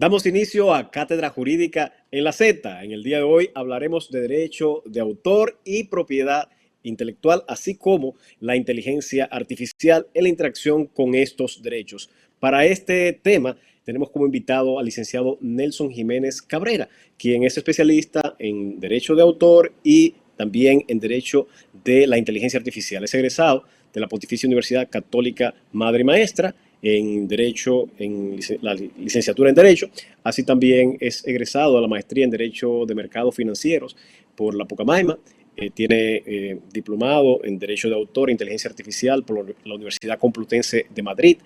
Damos inicio a Cátedra Jurídica en la Z. En el día de hoy hablaremos de derecho de autor y propiedad intelectual, así como la inteligencia artificial en la interacción con estos derechos. Para este tema tenemos como invitado al licenciado Nelson Jiménez Cabrera, quien es especialista en derecho de autor y también en derecho de la inteligencia artificial. Es egresado de la Pontificia Universidad Católica Madre y Maestra en Derecho, en la licenciatura en Derecho. Así también es egresado a la maestría en Derecho de Mercados Financieros por la Pucamaima. Tiene diplomado en Derecho de Autor e Inteligencia Artificial por la Universidad Complutense de Madrid.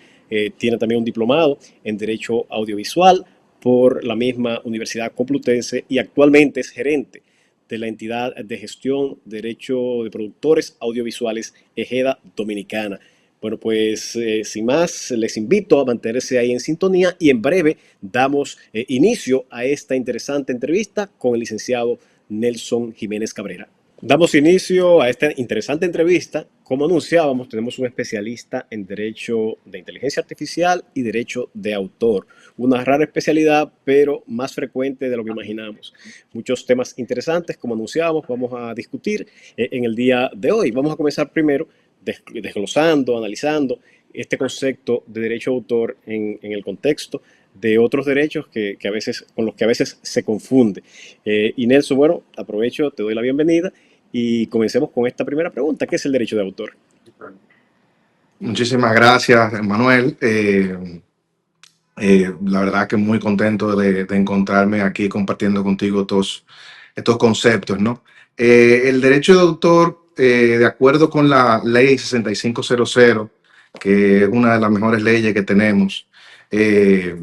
Tiene también un diplomado en Derecho Audiovisual por la misma Universidad Complutense y actualmente es gerente de la entidad de gestión de derecho de productores audiovisuales Ejeda Dominicana. Bueno, pues sin más, les invito a mantenerse ahí en sintonía y en breve damos inicio a esta interesante entrevista con el licenciado Nelson Jiménez Cabrera. Damos inicio a esta interesante entrevista. Como anunciábamos, tenemos un especialista en Derecho de Inteligencia Artificial y Derecho de Autor. Una rara especialidad, pero más frecuente de lo que imaginamos. Muchos temas interesantes, como anunciábamos, vamos a discutir en el día de hoy. Vamos a comenzar primero desglosando, analizando este concepto de derecho de autor en el contexto de otros derechos a veces, con los que a veces se confunde. Y Nelson, bueno, aprovecho, te doy la bienvenida y comencemos con esta primera pregunta. ¿Qué es el derecho de autor? Muchísimas gracias, Manuel. La verdad que muy contento de encontrarme aquí compartiendo contigo estos conceptos, ¿no? El derecho de autor, de acuerdo con la ley 6500, que es una de las mejores leyes que tenemos, eh,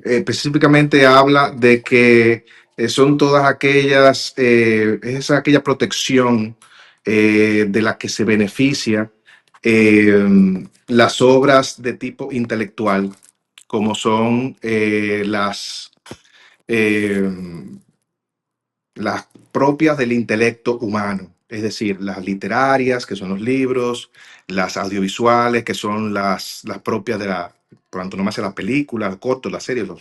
específicamente habla de que son todas aquellas, es aquella protección de la que se beneficia las obras de tipo intelectual, como son eh, las propias del intelecto humano, es decir, las literarias, que son los libros, las audiovisuales, que son las propias de por antonomasia, las películas, los cortos, las series, las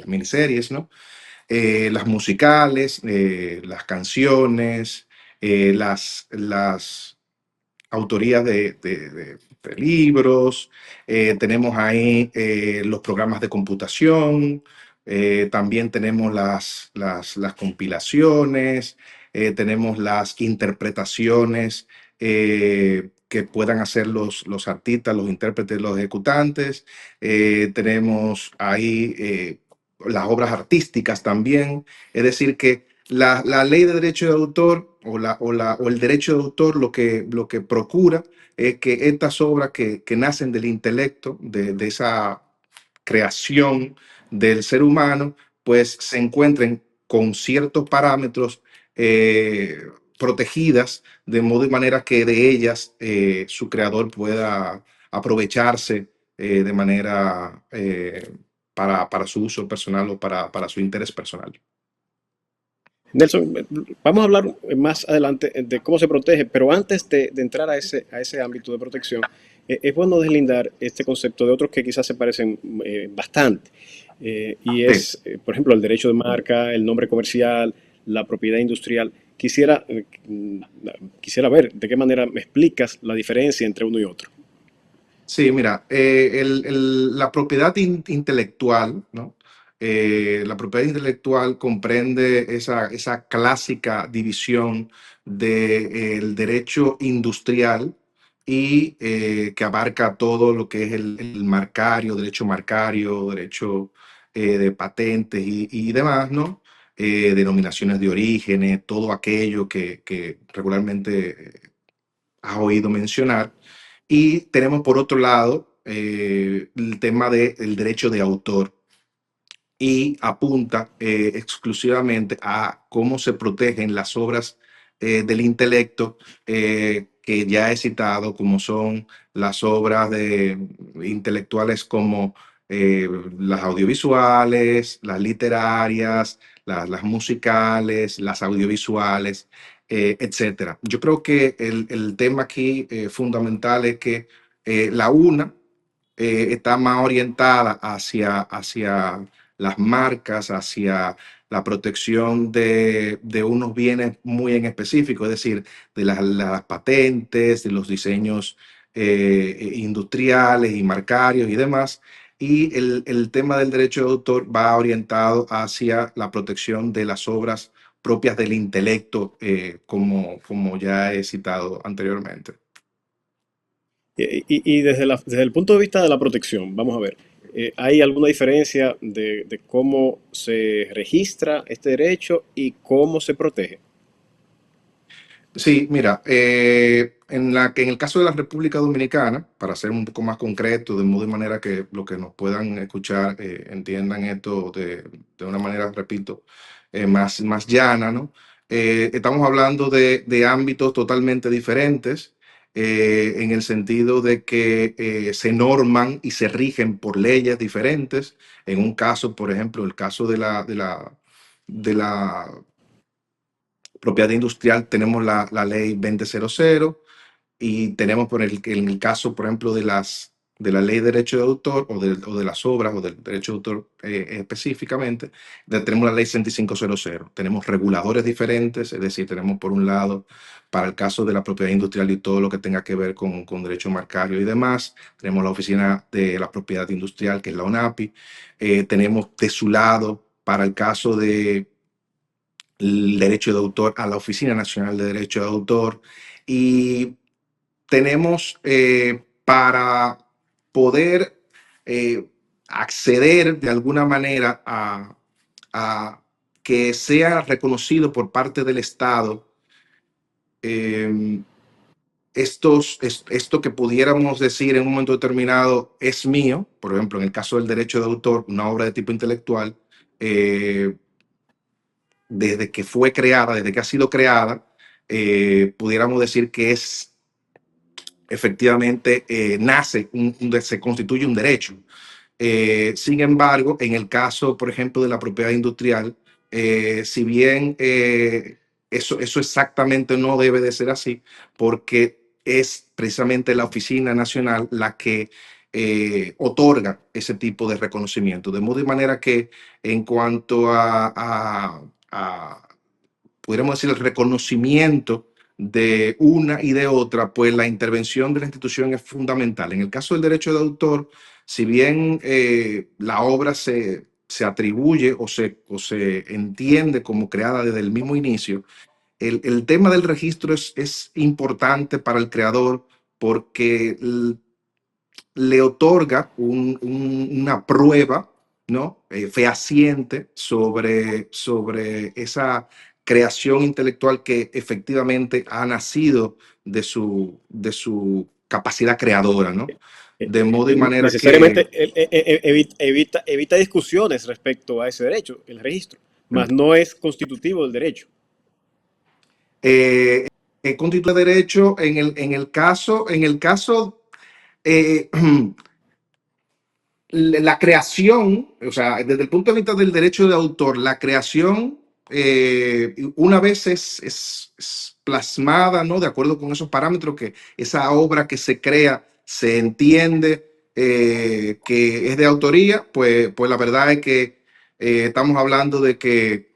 miniseries, ¿no? Las musicales, las canciones, las autorías de libros, tenemos ahí los programas de computación, también tenemos las compilaciones, tenemos las interpretaciones que puedan hacer los artistas, los intérpretes, los ejecutantes, tenemos ahí las obras artísticas también, es decir que la ley de derecho de autor o el derecho de autor lo que procura es que estas obras que nacen del intelecto, de esa creación del ser humano, pues se encuentren con ciertos parámetros protegidas, de modo y manera que de ellas su creador pueda aprovecharse de manera para su uso personal o para su interés personal. Nelson, vamos a hablar más adelante de cómo se protege, pero antes de entrar a ese ámbito de protección, es bueno deslindar este concepto de otros que quizás se parecen bastante. Y Sí. es, por ejemplo, el derecho de marca, el nombre comercial, la propiedad industrial. Quisiera ver de qué manera me explicas la diferencia entre uno y otro. Sí, mira, la propiedad intelectual, ¿no? La propiedad intelectual comprende esa clásica división del derecho industrial y que abarca todo lo que es el marcario, derecho de patentes y demás, ¿no? Denominaciones de orígenes, todo aquello que regularmente has oído mencionar. Y tenemos por otro lado el tema del derecho de autor y apunta exclusivamente a cómo se protegen las obras del intelecto que ya he citado, como son las obras intelectuales como las audiovisuales, las literarias, las musicales, las audiovisuales, etcétera. Yo creo que el tema aquí fundamental es que la una está más orientada hacia las marcas, hacia la protección de unos bienes muy en específico, es decir, de las patentes, de los diseños industriales y marcarios y demás. Y el tema del derecho de autor va orientado hacia la protección de las obras propias del intelecto, como ya he citado anteriormente. Y desde el punto de vista de la protección, vamos a ver, ¿hay alguna diferencia de cómo se registra este derecho y cómo se protege? Sí, mira, en el caso de la República Dominicana, para ser un poco más concreto, de modo y manera que los que nos puedan escuchar entiendan esto de una manera, repito, más llana, ¿no? Estamos hablando de ámbitos totalmente diferentes, en el sentido de que se norman y se rigen por leyes diferentes. En un caso, por ejemplo, el caso de la propiedad industrial, tenemos la ley 2000 y tenemos en el caso, por ejemplo, de la ley de derecho de autor o de las obras o del derecho de autor específicamente, tenemos la ley 6500. Tenemos reguladores diferentes, es decir, tenemos por un lado, para el caso de la propiedad industrial y todo lo que tenga que ver con derecho marcario y demás, tenemos la Oficina de la Propiedad Industrial, que es la ONAPI. Tenemos de su lado, para el caso de el derecho de autor, a la Oficina Nacional de Derecho de Autor. Y tenemos para poder acceder de alguna manera a que sea reconocido por parte del Estado, eh, esto que pudiéramos decir en un momento determinado es mío, por ejemplo, en el caso del derecho de autor, una obra de tipo intelectual, eh, desde que fue creada, desde que ha sido creada, pudiéramos decir que es efectivamente nace, se constituye un derecho. Sin embargo, en el caso, por ejemplo, de la propiedad industrial, si bien eso exactamente no debe de ser así, porque es precisamente la Oficina Nacional la que otorga ese tipo de reconocimiento. De modo y manera que en cuanto a pudiéramos decir, el reconocimiento de una y de otra, pues la intervención de la institución es fundamental. En el caso del derecho de autor, si bien la obra se atribuye o se entiende como creada desde el mismo inicio, el tema del registro es importante para el creador porque le otorga una prueba, ¿no? Fehaciente sobre esa creación intelectual que efectivamente ha nacido de su capacidad creadora, ¿no? De modo y manera que Necesariamente evita discusiones respecto a ese derecho, el registro, mas no es constitutivo del derecho. eh, constituye derecho en el caso eh, la creación, o sea, desde el punto de vista del derecho de autor, la creación, una vez es plasmada, ¿no? De acuerdo con esos parámetros, que esa obra que se crea se entiende que es de autoría, pues la verdad es que estamos hablando de que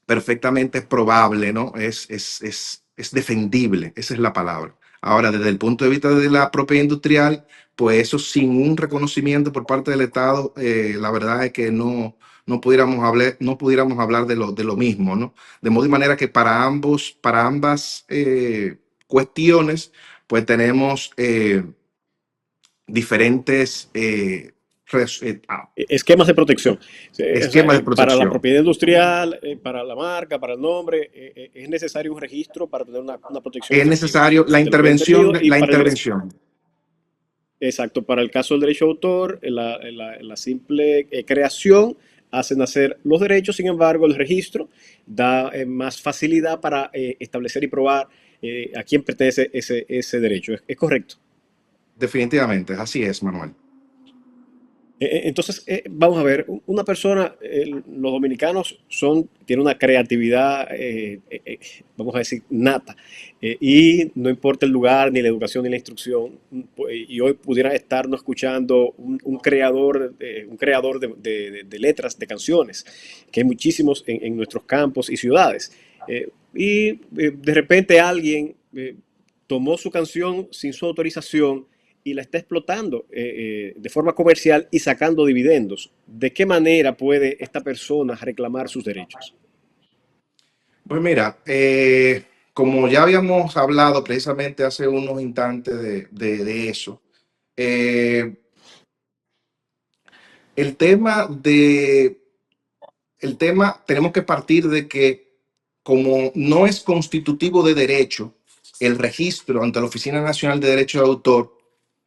perfectamente es probable, ¿no? Es defendible, esa es la palabra. Ahora, desde el punto de vista de la propiedad industrial, pues eso sin un reconocimiento por parte del Estado, la verdad es que no pudiéramos hablar de lo mismo, ¿no? De modo y manera que para ambas cuestiones, pues tenemos diferentes Esquemas de protección. O sea, esquemas de para la protección. propiedad industrial, para la marca, para el nombre, es necesario un registro para tener una protección Es efectiva. necesario la De lo que he intervención, entendido, y la para intervención. exacto, para el caso del derecho de autor, la simple creación hace nacer los derechos. Sin embargo, el registro da más facilidad para establecer y probar a quién pertenece ese derecho. Es correcto. Definitivamente, así es, Manuel. Entonces, vamos a ver, una persona, los dominicanos tienen una creatividad, vamos a decir, nata, y no importa el lugar, ni la educación, ni la instrucción, y hoy pudiera estarnos escuchando un creador de letras, de canciones, que hay muchísimos en nuestros campos y ciudades. De repente alguien tomó su canción sin su autorización y la está explotando de forma comercial y sacando dividendos. ¿De qué manera puede esta persona reclamar sus derechos? Pues mira, como ya habíamos hablado precisamente hace unos instantes de eso, eh, el tema de, el tema tenemos que partir de que como no es constitutivo de derecho el registro ante la Oficina Nacional de Derecho de Autor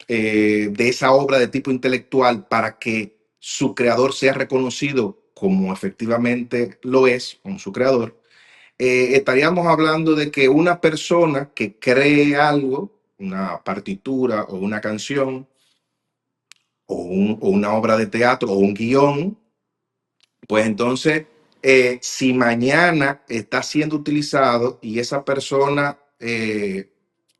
de esa obra de tipo intelectual para que su creador sea reconocido como efectivamente lo es, como su creador, estaríamos hablando de que una persona que cree algo, una partitura o una canción o una obra de teatro o un guión, pues entonces, si mañana está siendo utilizado y esa persona,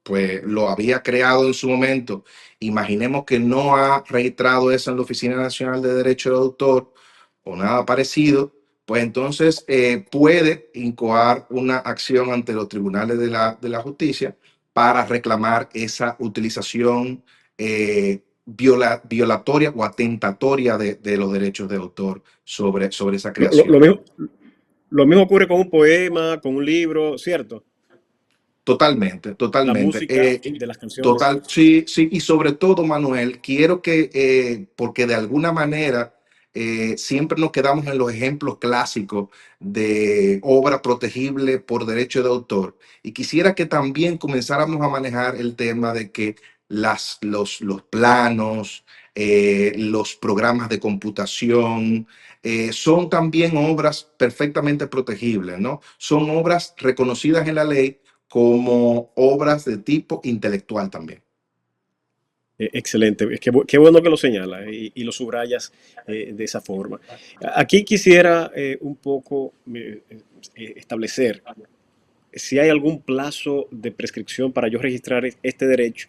pues lo había creado en su momento, imaginemos que no ha registrado eso en la Oficina Nacional de Derecho de Autor o nada parecido, pues entonces puede incoar una acción ante los tribunales de la justicia para reclamar esa utilización violatoria o atentatoria de los derechos de autor sobre esa Lo, lo- creación. lo mismo, lo mismo ocurre con un poema, con un libro, ¿cierto? Totalmente, La totalmente. música de las canciones. Total, sí, sí. Y sobre todo, Manuel, quiero que, porque de alguna manera siempre nos quedamos en los ejemplos clásicos de obra protegible por derecho de autor. Y quisiera que también comenzáramos a manejar el tema de que los planos, los programas de computación, son también obras perfectamente protegibles, ¿no? Son obras reconocidas en la ley como obras de tipo intelectual también. Excelente, es que qué bueno que lo señala y lo subrayas de esa forma. Aquí quisiera un poco establecer si hay algún plazo de prescripción para yo registrar este derecho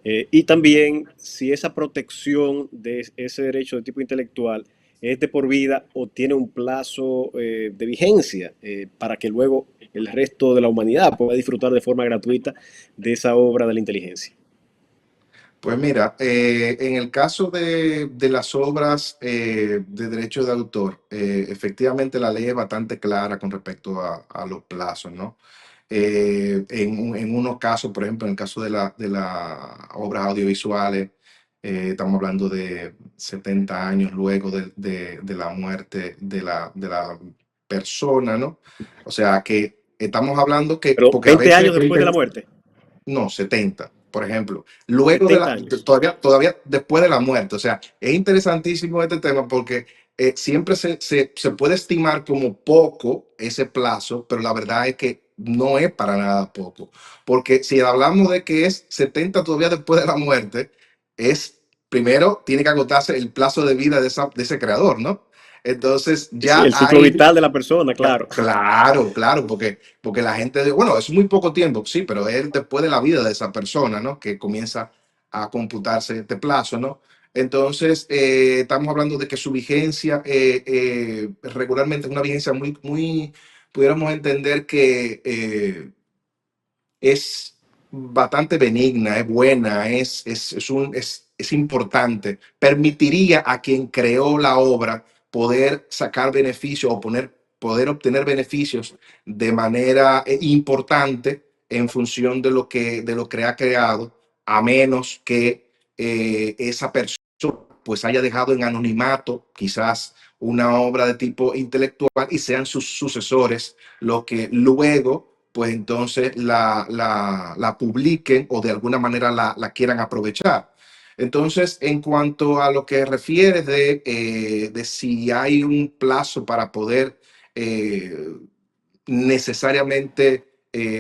y también si esa protección de ese derecho de tipo intelectual es de por vida o tiene un plazo de vigencia para que luego el resto de la humanidad pueda disfrutar de forma gratuita de esa obra de la inteligencia. Pues mira, en el caso de las obras de derecho de autor, efectivamente la ley es bastante clara con respecto a los plazos, ¿no? En unos casos, por ejemplo, en el caso de las obras audiovisuales, estamos hablando de 70 años luego de la muerte de la persona, ¿no? O sea que estamos hablando que, Pero porque a 20 veces años después de la muerte, no, 70 por ejemplo. Luego 70 años. todavía después de la muerte. O sea, es interesantísimo este tema porque siempre se puede estimar como poco ese plazo, pero la verdad es que no es para nada poco. Porque si hablamos de que es 70 todavía después de la muerte, primero tiene que agotarse el plazo de vida de ese creador, ¿no? Entonces Sí, ya el ciclo hay. vital de la persona, claro. Claro, claro, porque la gente, bueno, es muy poco tiempo, sí, pero es después de la vida de esa persona, ¿no? Que comienza a computarse este plazo, ¿no? Entonces, estamos hablando de que su vigencia regularmente es una vigencia muy, muy, pudiéramos entender que es bastante benigna, es buena, es importante. Permitiría a quien creó la obra poder sacar beneficios o poder obtener beneficios de manera importante en función de lo que ha creado, a menos que esa persona pues haya dejado en anonimato quizás una obra de tipo intelectual y sean sus sucesores los que luego pues entonces la publiquen o de alguna manera la quieran aprovechar. Entonces, en cuanto a lo que refieres de si hay un plazo para poder eh, necesariamente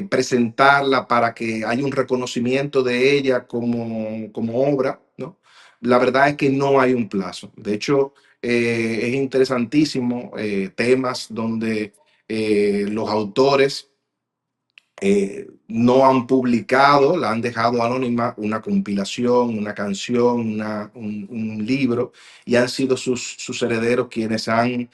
presentarla para que haya un reconocimiento de ella como obra, ¿no? la verdad es que no hay un plazo. De hecho, es interesantísimo temas donde los autores no han publicado, la han dejado anónima, una compilación, una canción, un libro, y han sido sus herederos quienes han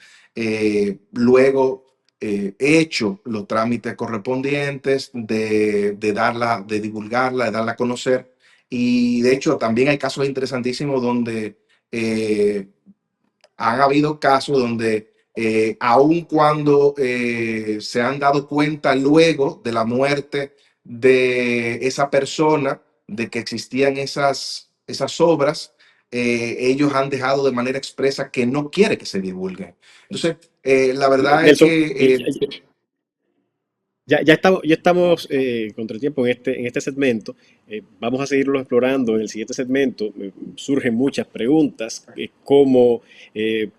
luego hecho los trámites correspondientes de divulgarla, de darla a conocer. Y de hecho también hay casos interesantísimos donde eh, han habido casos donde aun cuando se han dado cuenta luego de la muerte de esa persona, de que existían esas obras, ellos han dejado de manera expresa que no quiere que se divulguen. Entonces, la verdad es Nelson, que ya estamos contra el tiempo en este segmento. Vamos a seguirlo explorando en el siguiente segmento. Surgen muchas preguntas. ¿Cómo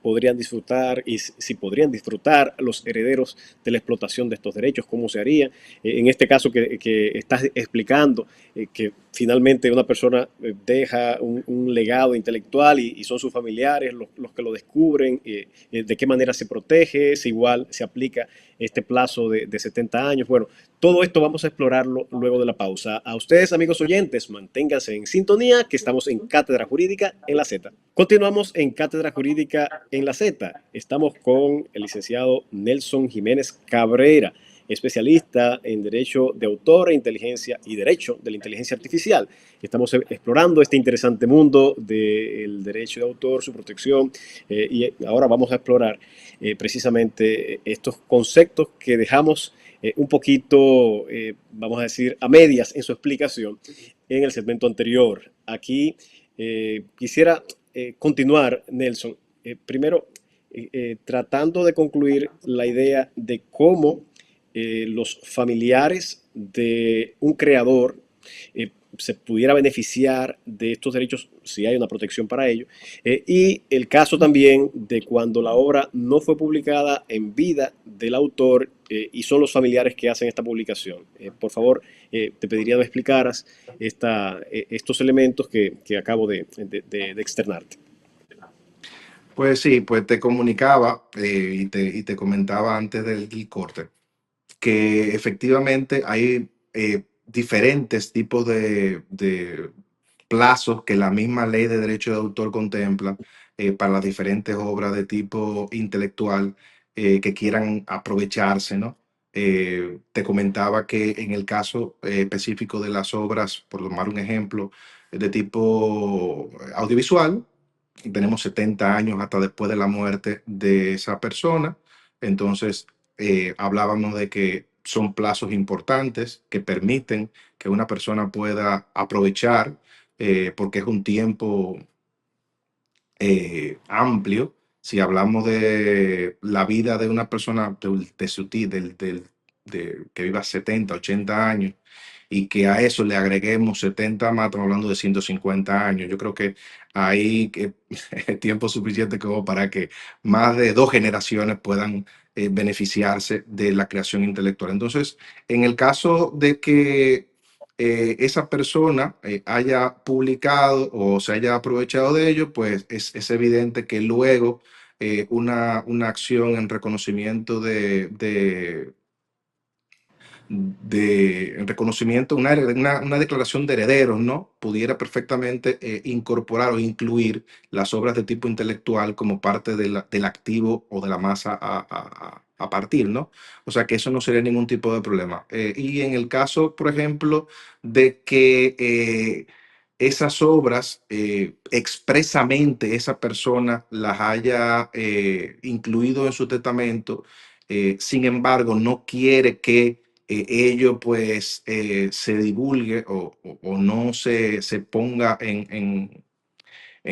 podrían disfrutar y si podrían disfrutar los herederos de la explotación de estos derechos? ¿Cómo se haría? En este caso que estás explicando, que finalmente una persona deja un legado intelectual y son sus familiares los que lo descubren, de qué manera se protege, si igual se aplica este plazo de 70 años. Bueno, todo esto vamos a explorarlo luego de la pausa. A ustedes, amigos oyentes, manténganse en sintonía, que estamos en Cátedra Jurídica en la Z. Continuamos en Cátedra Jurídica en la Z. Estamos con el licenciado Nelson Jiménez Cabrera, especialista en Derecho de Autor e Inteligencia y Derecho de la Inteligencia Artificial. Estamos explorando este interesante mundo del derecho de autor, su protección, y ahora vamos a explorar precisamente estos conceptos que dejamos un poquito, vamos a decir, a medias en su explicación en el segmento anterior. Aquí quisiera continuar, Nelson, primero tratando de concluir la idea de cómo los familiares de un creador se pudiera beneficiar de estos derechos si hay una protección para ello. Y el caso también de cuando la obra no fue publicada en vida del autor y son los familiares que hacen esta publicación. Por favor, te pediría que explicaras estos elementos que acabo de externarte. pues sí, pues te comunicaba y te comentaba antes del corte que efectivamente hay diferentes tipos de plazos que la misma ley de derecho de autor contempla para las diferentes obras de tipo intelectual que quieran aprovecharse, ¿no? Te comentaba que en el caso específico de las obras, por tomar un ejemplo, de tipo audiovisual, tenemos 70 años hasta después de la muerte de esa persona. Entonces, hablábamos de que son plazos importantes que permiten que una persona pueda aprovechar, porque es un tiempo amplio. Si hablamos de la vida de una persona de su que viva 70 80 años y que a eso le agreguemos 70 más, estamos hablando de 150 años. Yo creo que hay que, tiempo suficiente como para que más de dos generaciones puedan beneficiarse de la creación intelectual. Entonces, en el caso de que esa persona haya publicado o se haya aprovechado de ello, pues es evidente que luego una acción en reconocimiento en reconocimiento, una declaración de herederos, ¿no? Pudiera perfectamente incorporar o incluir las obras de tipo intelectual como parte del activo o de la masa a partir, ¿no? O sea que eso no sería ningún tipo de problema. Y en el caso, por ejemplo, de que esas obras expresamente esa persona las haya incluido en su testamento, sin embargo, no quiere que ello pues se divulgue o no se ponga en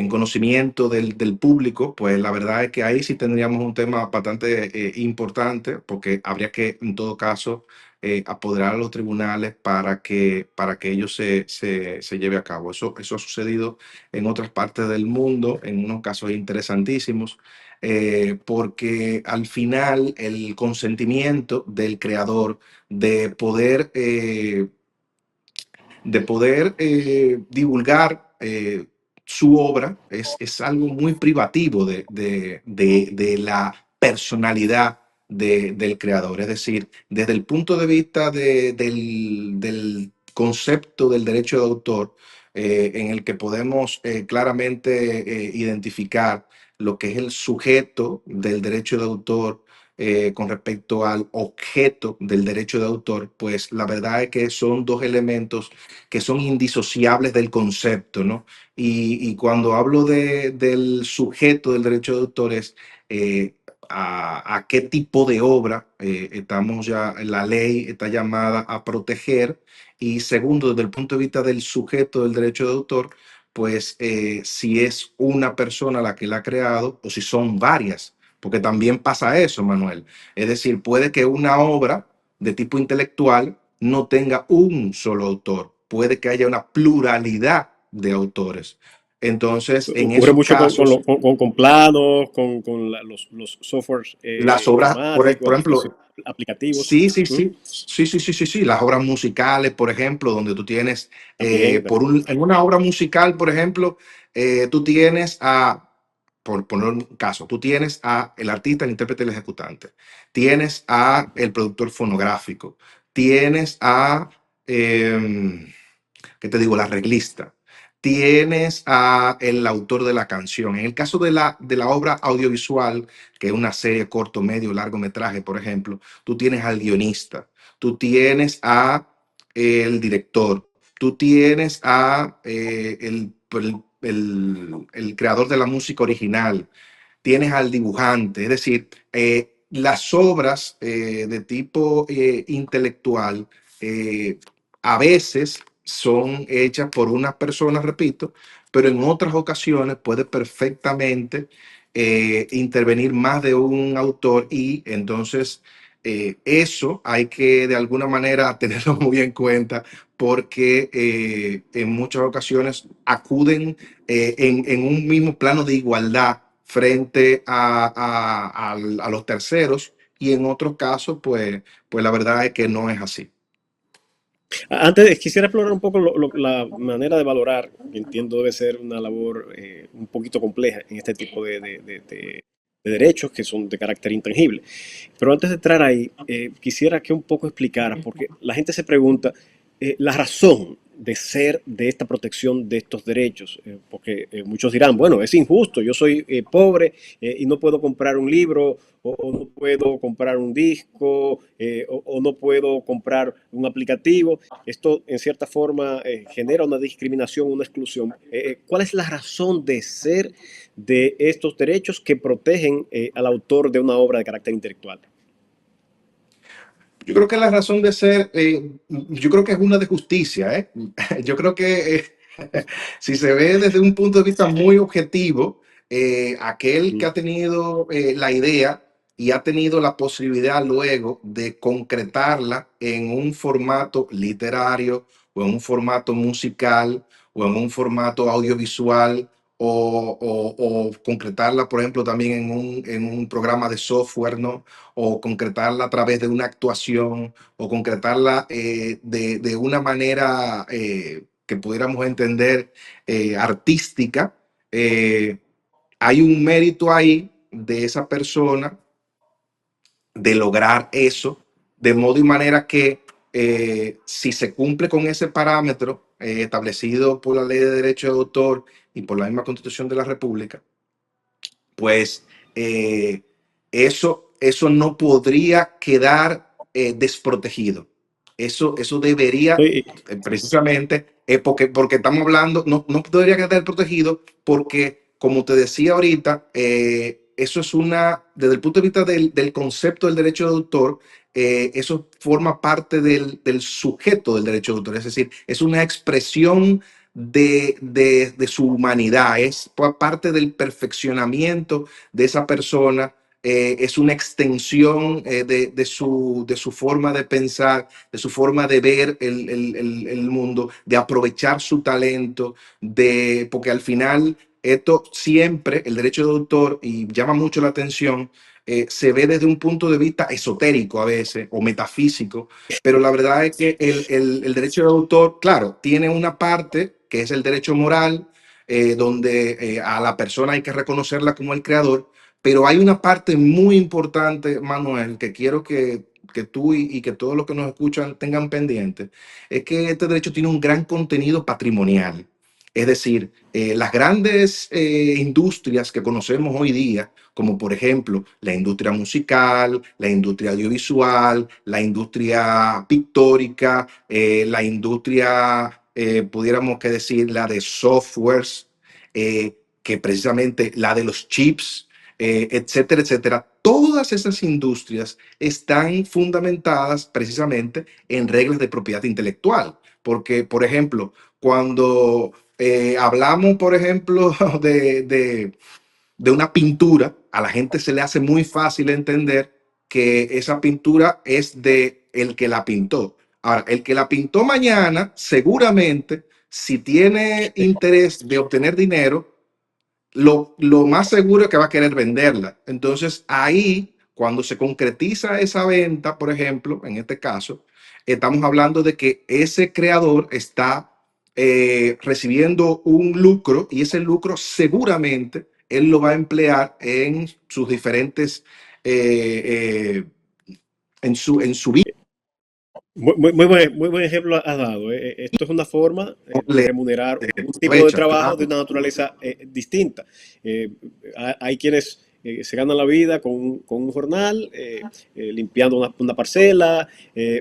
conocimiento del público, pues la verdad es que ahí sí tendríamos un tema bastante importante, porque habría que en todo caso apoderar a los tribunales para que ello se lleve a cabo. Eso ha sucedido en otras partes del mundo, en unos casos interesantísimos, porque al final el consentimiento del creador de poder divulgar su obra es algo muy privativo de la personalidad del creador. Es decir, desde el punto de vista del concepto del derecho de autor, en el que podemos claramente identificar lo que es el sujeto del derecho de autor con respecto al objeto del derecho de autor, pues la verdad es que son dos elementos que son indisociables del concepto, ¿no? Y cuando hablo del sujeto del derecho de autor es a qué tipo de obra estamos ya, la ley está llamada a proteger. Y segundo, desde el punto de vista del sujeto del derecho de autor, pues si es una persona la que la ha creado o si son varias, porque también pasa eso, Manuel. Es decir, puede que una obra de tipo intelectual no tenga un solo autor, puede que haya una pluralidad de autores. Entonces, en Ocurre esos mucho casos, con planos, los softwares las obras, informáticos, por ejemplo, aplicativos. sí, sí, ¿Mm? sí, sí, sí, sí, sí, sí, las obras musicales, por ejemplo, donde tú tienes, También, también. en una obra musical, por ejemplo, tú tienes por poner un caso, tú tienes a el artista, el intérprete y el ejecutante, tienes a el productor fonográfico, tienes a, ¿qué te digo? La arreglista. Tienes a el autor de la canción. En el caso de la obra audiovisual, que es una serie corto, medio, largometraje, por ejemplo, tú tienes al guionista, tú tienes a el director, tú tienes a el creador de la música original, tienes al dibujante, es decir, las obras de tipo intelectual eh, a veces son hechas por una persona, repito, pero en otras ocasiones puede perfectamente intervenir más de un autor y entonces eso hay que de alguna manera tenerlo muy en cuenta porque en muchas ocasiones acuden en un mismo plano de igualdad frente a los terceros y en otros casos, pues la verdad es que no es así. Antes quisiera explorar un poco la manera de valorar, que entiendo debe ser una labor un poquito compleja en este tipo de derechos que son de carácter intangible. Pero antes de entrar ahí, quisiera que un poco explicara, porque la gente se pregunta la razón de ser de esta protección de estos derechos, porque muchos dirán, bueno, es injusto, yo soy pobre y no puedo comprar un libro o no puedo comprar un disco o no puedo comprar un aplicativo. Esto en cierta forma genera una discriminación, una exclusión. ¿Cuál es la razón de ser de estos derechos que protegen al autor de una obra de carácter intelectual? Yo creo que la razón de ser, yo creo que es una de justicia, ¿eh? Yo creo que si se ve desde un punto de vista muy objetivo, aquel que Mm. ha tenido la idea y ha tenido la posibilidad luego de concretarla en un formato literario o en un formato musical o en un formato audiovisual o concretarla, por ejemplo, también en un programa de software, ¿no? O concretarla a través de una actuación o concretarla de una manera que pudiéramos entender artística, eh, hay un mérito ahí de esa persona de lograr eso, de modo y manera que si se cumple con ese parámetro establecido por la ley de derecho de autor y por la misma constitución de la República, pues eh, eso no podría quedar desprotegido. Eso debería, Oye, precisamente, porque estamos hablando, no debería quedar protegido porque, como te decía ahorita, eso es desde el punto de vista del concepto del derecho de autor, eso forma parte del sujeto del derecho de autor, es decir, es una expresión de su humanidad, es parte del perfeccionamiento de esa persona, es una extensión de su forma de pensar, de su forma de ver el mundo, de aprovechar su talento, porque al final esto siempre, el derecho de autor, y llama mucho la atención, se ve desde un punto de vista esotérico a veces o metafísico, pero la verdad es que el derecho de autor, claro, tiene una parte que es el derecho moral, donde a la persona hay que reconocerla como el creador, pero hay una parte muy importante, Manuel, que quiero que tú y que todos los que nos escuchan tengan pendiente, es que este derecho tiene un gran contenido patrimonial. Es decir, las grandes industrias que conocemos hoy día, como por ejemplo la industria musical, la industria audiovisual, la industria pictórica, la industria, pudiéramos que decir, la de softwares, que precisamente la de los chips, etcétera, etcétera. Todas esas industrias están fundamentadas precisamente en reglas de propiedad intelectual. Porque, por ejemplo, cuando hablamos, por ejemplo, de una pintura, a la gente se le hace muy fácil entender que esa pintura es de el que la pintó. Ahora, el que la pintó mañana, seguramente, si tiene interés de obtener dinero, lo más seguro es que va a querer venderla. Entonces, ahí, cuando se concretiza esa venta, por ejemplo, en este caso, estamos hablando de que ese creador está recibiendo un lucro y ese lucro seguramente él lo va a emplear en sus diferentes, eh, en su vida. Muy buen ejemplo has dado. Esto es una forma de Le remunerar un tipo de aprovecha, trabajo de claro. una naturaleza distinta. Eh, Hay quienes se ganan la vida con un jornal, limpiando una parcela,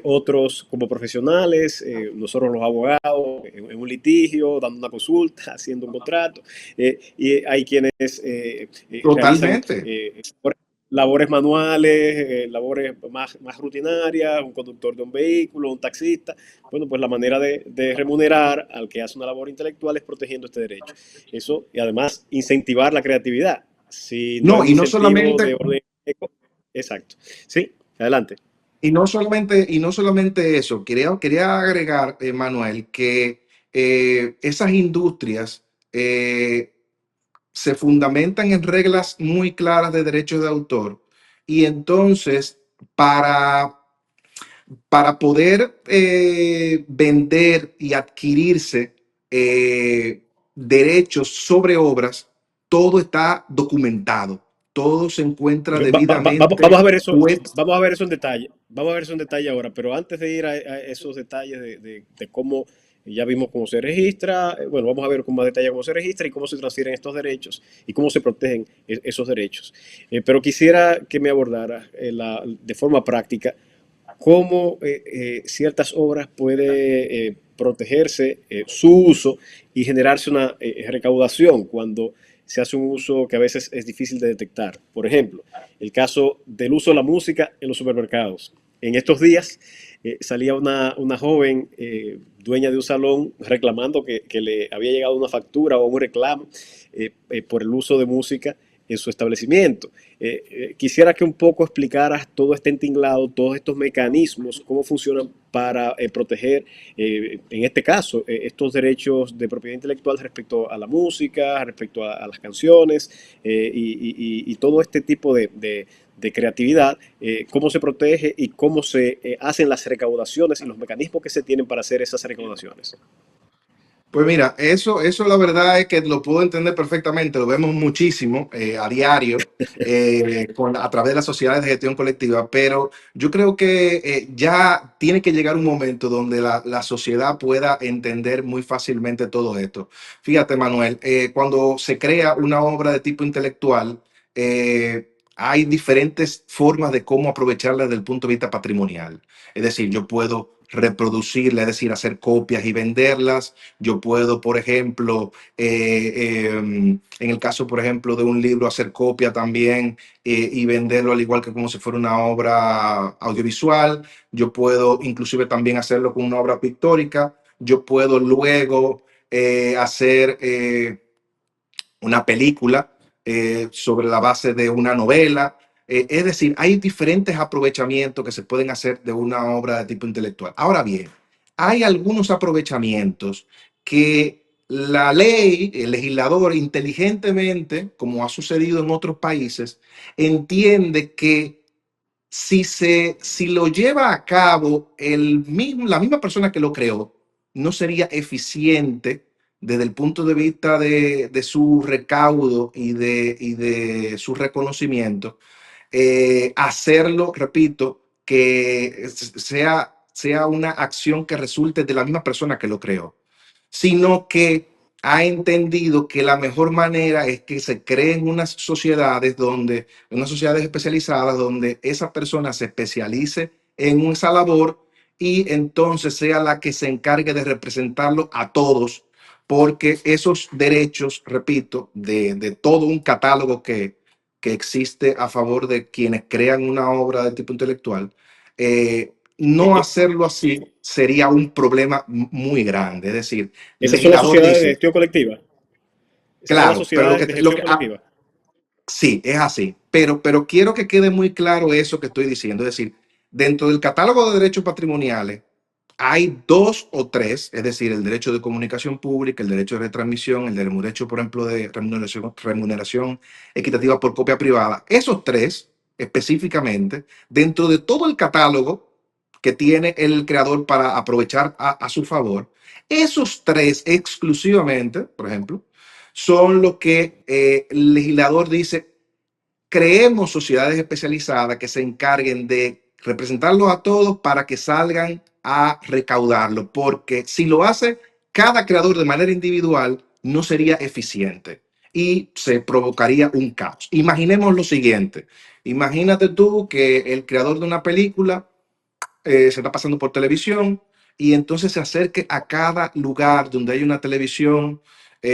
otros como profesionales, nosotros los abogados en un litigio, dando una consulta, haciendo un contrato, y hay quienes realizan Totalmente. labores manuales, labores más rutinarias, un conductor de un vehículo, un taxista. Bueno, pues la manera de remunerar al que hace una labor intelectual es protegiendo este derecho. Eso, y además incentivar la creatividad. Si no hay No, un y no incentivo de solamente orden exacto. Sí, adelante. Y no solamente eso, quería agregar, Manuel, que esas industrias se fundamentan en reglas muy claras de derechos de autor y entonces para, para poder vender y adquirirse derechos sobre obras, todo está documentado, todo se encuentra Vamos a debidamente ver eso, puesto. vamos a ver eso en detalle. Vamos a ver eso en detalle ahora, pero antes de ir a esos detalles de cómo ya vimos cómo se registra, bueno, vamos a ver con más detalle cómo se registra y cómo se transfieren estos derechos y cómo se protegen esos derechos. Pero quisiera que me abordara de forma práctica cómo ciertas obras puede protegerse su uso y generarse una recaudación cuando se hace un uso que a veces es difícil de detectar. Por ejemplo, el caso del uso de la música en los supermercados. En estos días salía una joven dueña de un salón reclamando que le había llegado una factura o un reclamo por el uso de música en su establecimiento. Quisiera que un poco explicaras todo este entinglado, todos estos mecanismos, cómo funcionan para proteger, en este caso, estos derechos de propiedad intelectual respecto a la música, respecto a las canciones y todo este tipo de creatividad, cómo se protege y cómo se hacen las recaudaciones y los mecanismos que se tienen para hacer esas recaudaciones. Pues mira, eso la verdad es que lo puedo entender perfectamente, lo vemos muchísimo a diario a través de las sociedades de gestión colectiva, pero yo creo que ya tiene que llegar un momento donde la sociedad pueda entender muy fácilmente todo esto. Fíjate, Manuel, cuando se crea una obra de tipo intelectual, hay diferentes formas de cómo aprovecharla desde el punto de vista patrimonial. Es decir, yo puedo reproducirla, es decir, hacer copias y venderlas. Yo puedo, por ejemplo, en el caso, por ejemplo, de un libro, hacer copia también y venderlo al igual que como si fuera una obra audiovisual. Yo puedo inclusive también hacerlo con una obra pictórica. Yo puedo luego hacer una película sobre la base de una novela. Es decir, hay diferentes aprovechamientos que se pueden hacer de una obra de tipo intelectual. Ahora bien, hay algunos aprovechamientos que la ley, el legislador inteligentemente, como ha sucedido en otros países, entiende que si lo lleva a cabo la misma persona que lo creó, no sería eficiente desde el punto de vista de su recaudo y de su reconocimiento, hacerlo, repito, que sea una acción que resulte de la misma persona que lo creó, sino que ha entendido que la mejor manera es que se creen unas sociedades especializadas donde esa persona se especialice en esa labor y entonces sea la que se encargue de representarlo a todos, porque esos derechos, repito, de todo un catálogo que existe a favor de quienes crean una obra de tipo intelectual, Eh, no eh, hacerlo así sería un problema muy grande. Es decir, el Esas son las legislador sociedades de dice, gestión colectiva. Esas son las claro, pero sociedades de gestión colectiva. sí, es así, pero quiero que quede muy claro eso que estoy diciendo. Es decir, dentro del catálogo de derechos patrimoniales hay dos o tres, es decir, el derecho de comunicación pública, el derecho de retransmisión, el derecho, por ejemplo, de remuneración equitativa por copia privada. Esos tres, específicamente, dentro de todo el catálogo que tiene el creador para aprovechar a su favor, esos tres exclusivamente, por ejemplo, son lo que el legislador dice: creemos sociedades especializadas que se encarguen de representarlos a todos para que salgan a recaudarlo, porque si lo hace cada creador de manera individual, no sería eficiente y se provocaría un caos. Imaginemos lo siguiente: imagínate tú que el creador de una película se está pasando por televisión y entonces se acerque a cada lugar donde hay una televisión y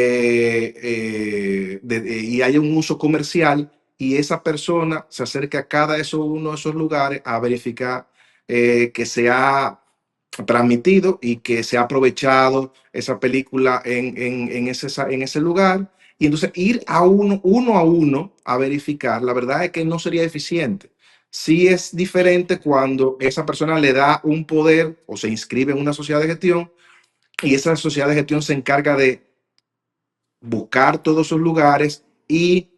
haya un uso comercial, y esa persona se acerque a uno de esos lugares a verificar que se ha transmitido y que se ha aprovechado esa película en ese lugar. Y entonces ir uno a uno a verificar, la verdad es que no sería eficiente. Sí es diferente cuando esa persona le da un poder o se inscribe en una sociedad de gestión y esa sociedad de gestión se encarga de buscar todos esos lugares y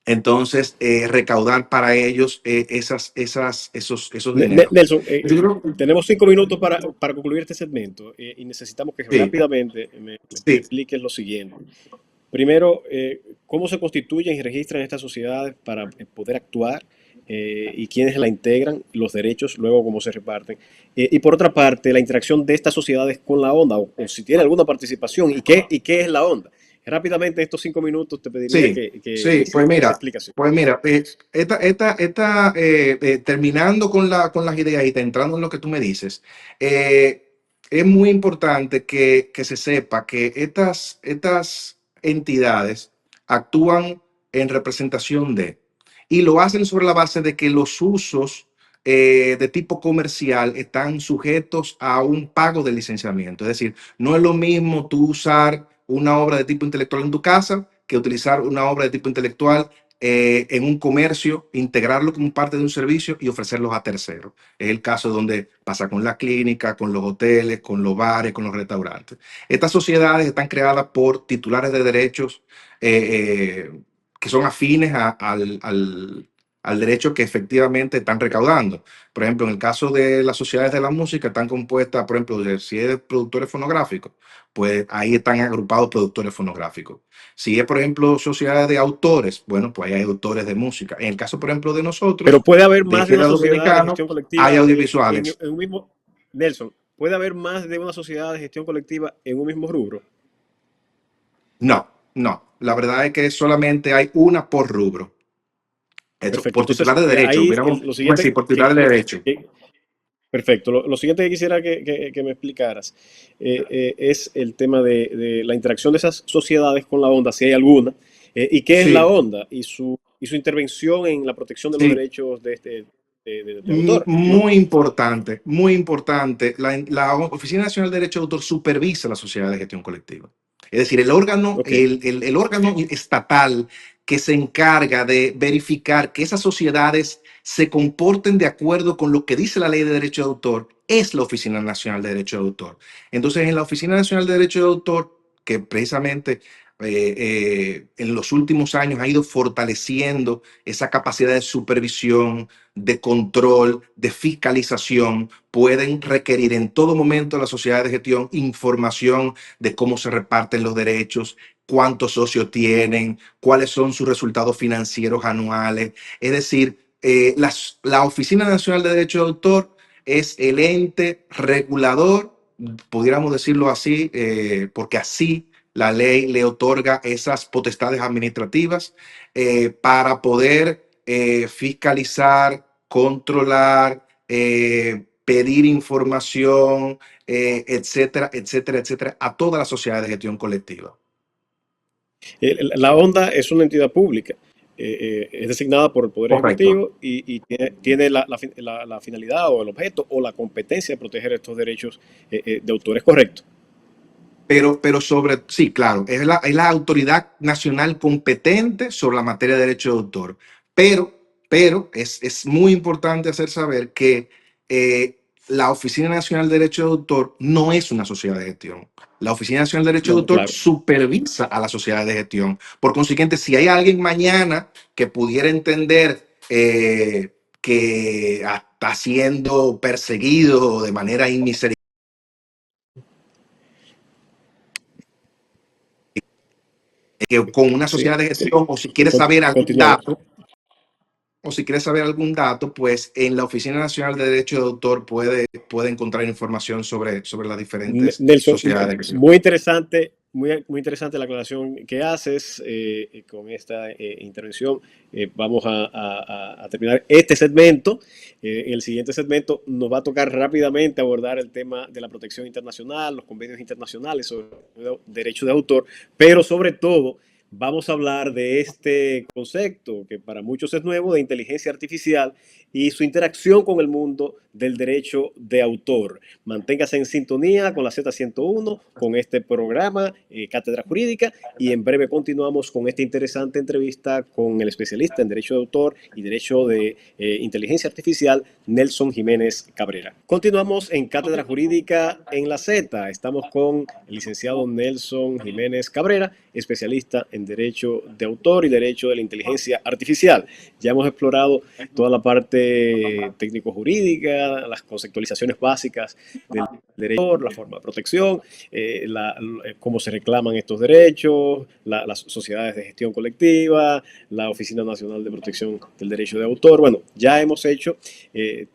entonces recaudar para ellos esos dineros. Nelson, Yo creo, tenemos 5 minutos para concluir este segmento y necesitamos que sí, rápidamente me sí. expliques lo siguiente. Primero, cómo se constituyen y registran estas sociedades para poder actuar y quiénes la integran, los derechos, luego cómo se reparten. Y por otra parte, la interacción de estas sociedades con la onda, o si tiene alguna participación, y qué es la onda. Rápidamente, estos 5 minutos te pediría Sí, que sí, hicieras esa explicación. terminando con las ideas y entrando en lo que tú me dices, eh, es muy importante que se sepa que estas entidades actúan en representación de, y lo hacen sobre la base de que los usos de tipo comercial están sujetos a un pago de licenciamiento. Es decir, no es lo mismo tú usar una obra de tipo intelectual en tu casa que utilizar una obra de tipo intelectual en un comercio, integrarlo como parte de un servicio y ofrecerlos a terceros. Es el caso donde pasa con la clínica, con los hoteles, con los bares, con los restaurantes. Estas sociedades están creadas por titulares de derechos que son afines al derecho que efectivamente están recaudando. Por ejemplo, en el caso de las sociedades de la música, están compuestas, por ejemplo, si es de productores fonográficos, pues ahí están agrupados productores fonográficos. Si es, por ejemplo, sociedades de autores, bueno, pues ahí hay autores de música. En el caso, por ejemplo, de Pero nosotros, puede haber de más de una Izquierda sociedad de Dominicana, gestión hay colectiva audiovisuales. en un mismo, Nelson, puede haber más de una sociedad de gestión colectiva en un mismo rubro. No, no. La verdad es que solamente hay una por rubro. Esto, Perfecto. por titular Entonces, de derecho, ahí hubiéramos, lo vamos a decir, siguiente por titular de derecho. perfecto. Lo siguiente que quisiera que me explicaras es el tema de la interacción de esas sociedades con la onda, si hay alguna, y qué es la Sí, onda y su intervención en la protección de los sí. derechos de autor, ¿no? Muy importante, muy importante. La Oficina Nacional de Derecho de Autor supervisa la sociedad de gestión colectiva. Es decir, el órgano, Ok. el órgano estatal que se encarga de verificar que esas sociedades se comporten de acuerdo con lo que dice la ley de derecho de autor es la Oficina Nacional de Derecho de Autor. Entonces, en la Oficina Nacional de Derecho de Autor, que precisamente en los últimos años ha ido fortaleciendo esa capacidad de supervisión, de control, de fiscalización. Pueden requerir en todo momento las sociedades de gestión información de cómo se reparten los derechos, cuántos socios tienen, cuáles son sus resultados financieros anuales. Es decir, la Oficina Nacional de Derecho de Autor es el ente regulador, pudiéramos decirlo así, porque así la ley le otorga esas potestades administrativas para poder fiscalizar, controlar, pedir información, etcétera, etcétera, etcétera, a todas las sociedades de gestión colectiva. La ONDA es una entidad pública, es designada por el Poder Correcto. Ejecutivo y tiene la finalidad o el objeto o la competencia de proteger estos derechos de autores, correcto. Sí, claro, es la autoridad nacional competente sobre la materia de derecho de autor. Pero es muy importante hacer saber que la Oficina Nacional de Derecho de Autor no es una sociedad de gestión. La Oficina Nacional de Derecho de No, Autor claro. supervisa a la sociedad de gestión. Por consiguiente, si hay alguien mañana que pudiera entender que está siendo perseguido de manera inmisericordia, que con una Sí, sociedad de gestión, o si quieres saber algún continuamos. dato, pues en la Oficina Nacional de Derecho de Autor puede encontrar información sobre las diferentes Nelson, sociedades de gestión. muy interesante, muy interesante la aclaración que haces con esta intervención. Vamos a terminar este segmento. En el siguiente segmento nos va a tocar rápidamente abordar el tema de la protección internacional, los convenios internacionales sobre derecho de autor, pero sobre todo vamos a hablar de este concepto que para muchos es nuevo, de inteligencia artificial y su interacción con el mundo del derecho de autor. Manténgase en sintonía con la Z101, con este programa Cátedra Jurídica, y en breve continuamos con esta interesante entrevista con el especialista en derecho de autor y derecho de inteligencia artificial, Nelson Jiménez Cabrera. Continuamos en Cátedra Jurídica en la Z. Estamos con el licenciado Nelson Jiménez Cabrera, especialista en derecho de autor y derecho de la inteligencia artificial. Ya hemos explorado toda la parte técnico-jurídica, las conceptualizaciones básicas del derecho, la forma de protección, cómo se reclaman estos derechos, las sociedades de gestión colectiva, la Oficina Nacional de Protección del Derecho de Autor. Bueno, ya hemos hecho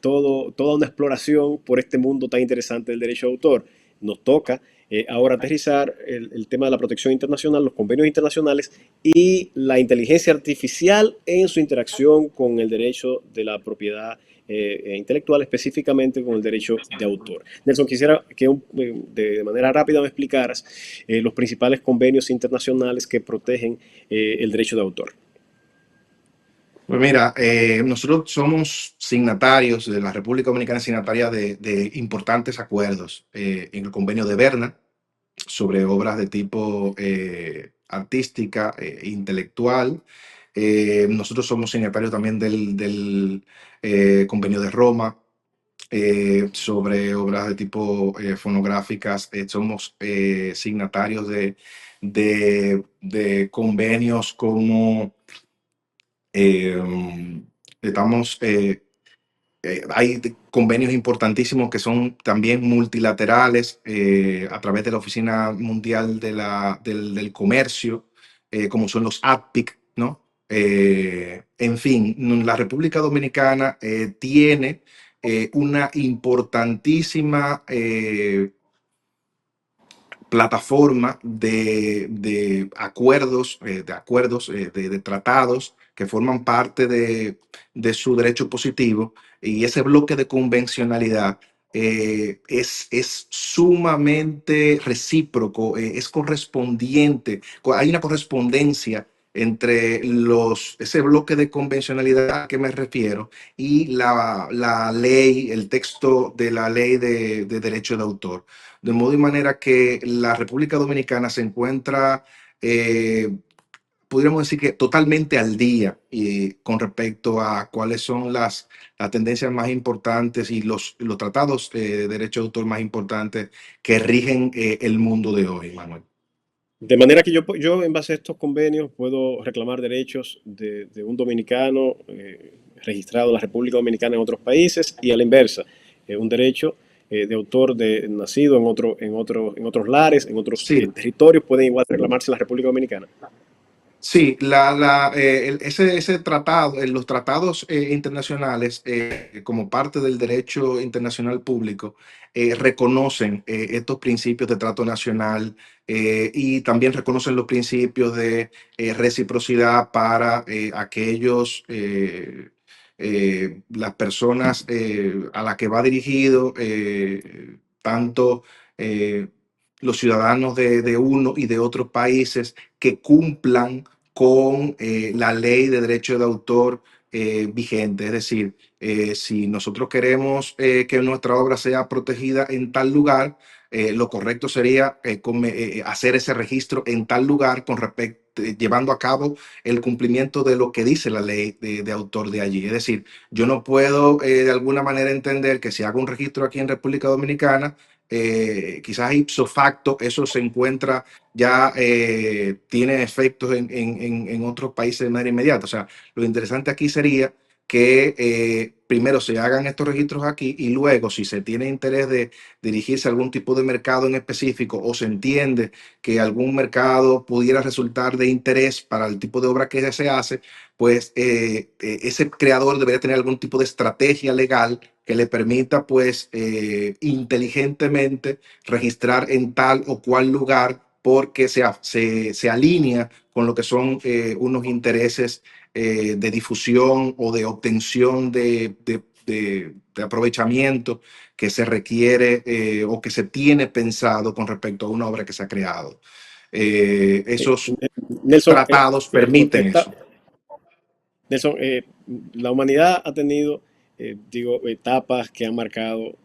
toda una exploración por este mundo tan interesante del derecho de autor. Nos toca ahora aterrizar el tema de la protección internacional, los convenios internacionales y la inteligencia artificial en su interacción con el derecho de la propiedad intelectual, específicamente con el derecho de autor. Nelson, quisiera que de manera rápida me explicaras los principales convenios internacionales que protegen el derecho de autor. Pues mira, nosotros somos signatarios de la República Dominicana, signataria de importantes acuerdos en el convenio de Berna sobre obras de tipo artística e intelectual. Nosotros somos signatarios también del convenio de Roma sobre obras de tipo fonográficas. Somos signatarios de convenios como estamos hay convenios importantísimos que son también multilaterales a través de la Oficina Mundial del Comercio, como son los ADPIC, ¿no? En fin, la República Dominicana tiene una importantísima plataforma de tratados que forman parte de su derecho positivo, y ese bloque de convencionalidad es sumamente recíproco, es correspondiente, hay una correspondencia entre ese bloque de convencionalidad a que me refiero y la ley, el texto de la ley de derecho de autor. De modo y manera que la República Dominicana se encuentra, podríamos decir que totalmente al día con respecto a cuáles son las tendencias más importantes y los tratados de derecho de autor más importantes que rigen el mundo de hoy, Manuel. De manera que yo en base a estos convenios puedo reclamar derechos de un dominicano registrado en la República Dominicana en otros países y a la inversa, un derecho de autor nacido en otros lares, en otros Sí, territorios, pueden igual reclamarse en la República Dominicana. sí, ese tratado, los tratados internacionales, como parte del derecho internacional público, reconocen estos principios de trato nacional y también reconocen los principios de reciprocidad para aquellos, las personas a las que va dirigido, tanto eh, los ciudadanos de uno y de otros países que cumplan con la ley de derecho de autor vigente. Es decir, si nosotros queremos que nuestra obra sea protegida en tal lugar, lo correcto sería hacer ese registro en tal lugar con respecto, llevando a cabo el cumplimiento de lo que dice la ley de autor de allí. Es decir, yo no puedo de alguna manera entender que si hago un registro aquí en República Dominicana, quizás ipso facto eso se encuentra ya tiene efectos en otros países de manera inmediata. O sea, lo interesante aquí sería que primero se hagan estos registros aquí y luego, si se tiene interés de dirigirse a algún tipo de mercado en específico o se entiende que algún mercado pudiera resultar de interés para el tipo de obra que se hace, pues ese creador debería tener algún tipo de estrategia legal que le permita, pues, inteligentemente registrar en tal o cual lugar porque se alinea con lo que son unos intereses de difusión o de obtención de aprovechamiento que se requiere o que se tiene pensado con respecto a una obra que se ha creado. Eh, Esos Nelson, tratados permiten eso. Nelson, la humanidad ha tenido, digo, etapas que han marcado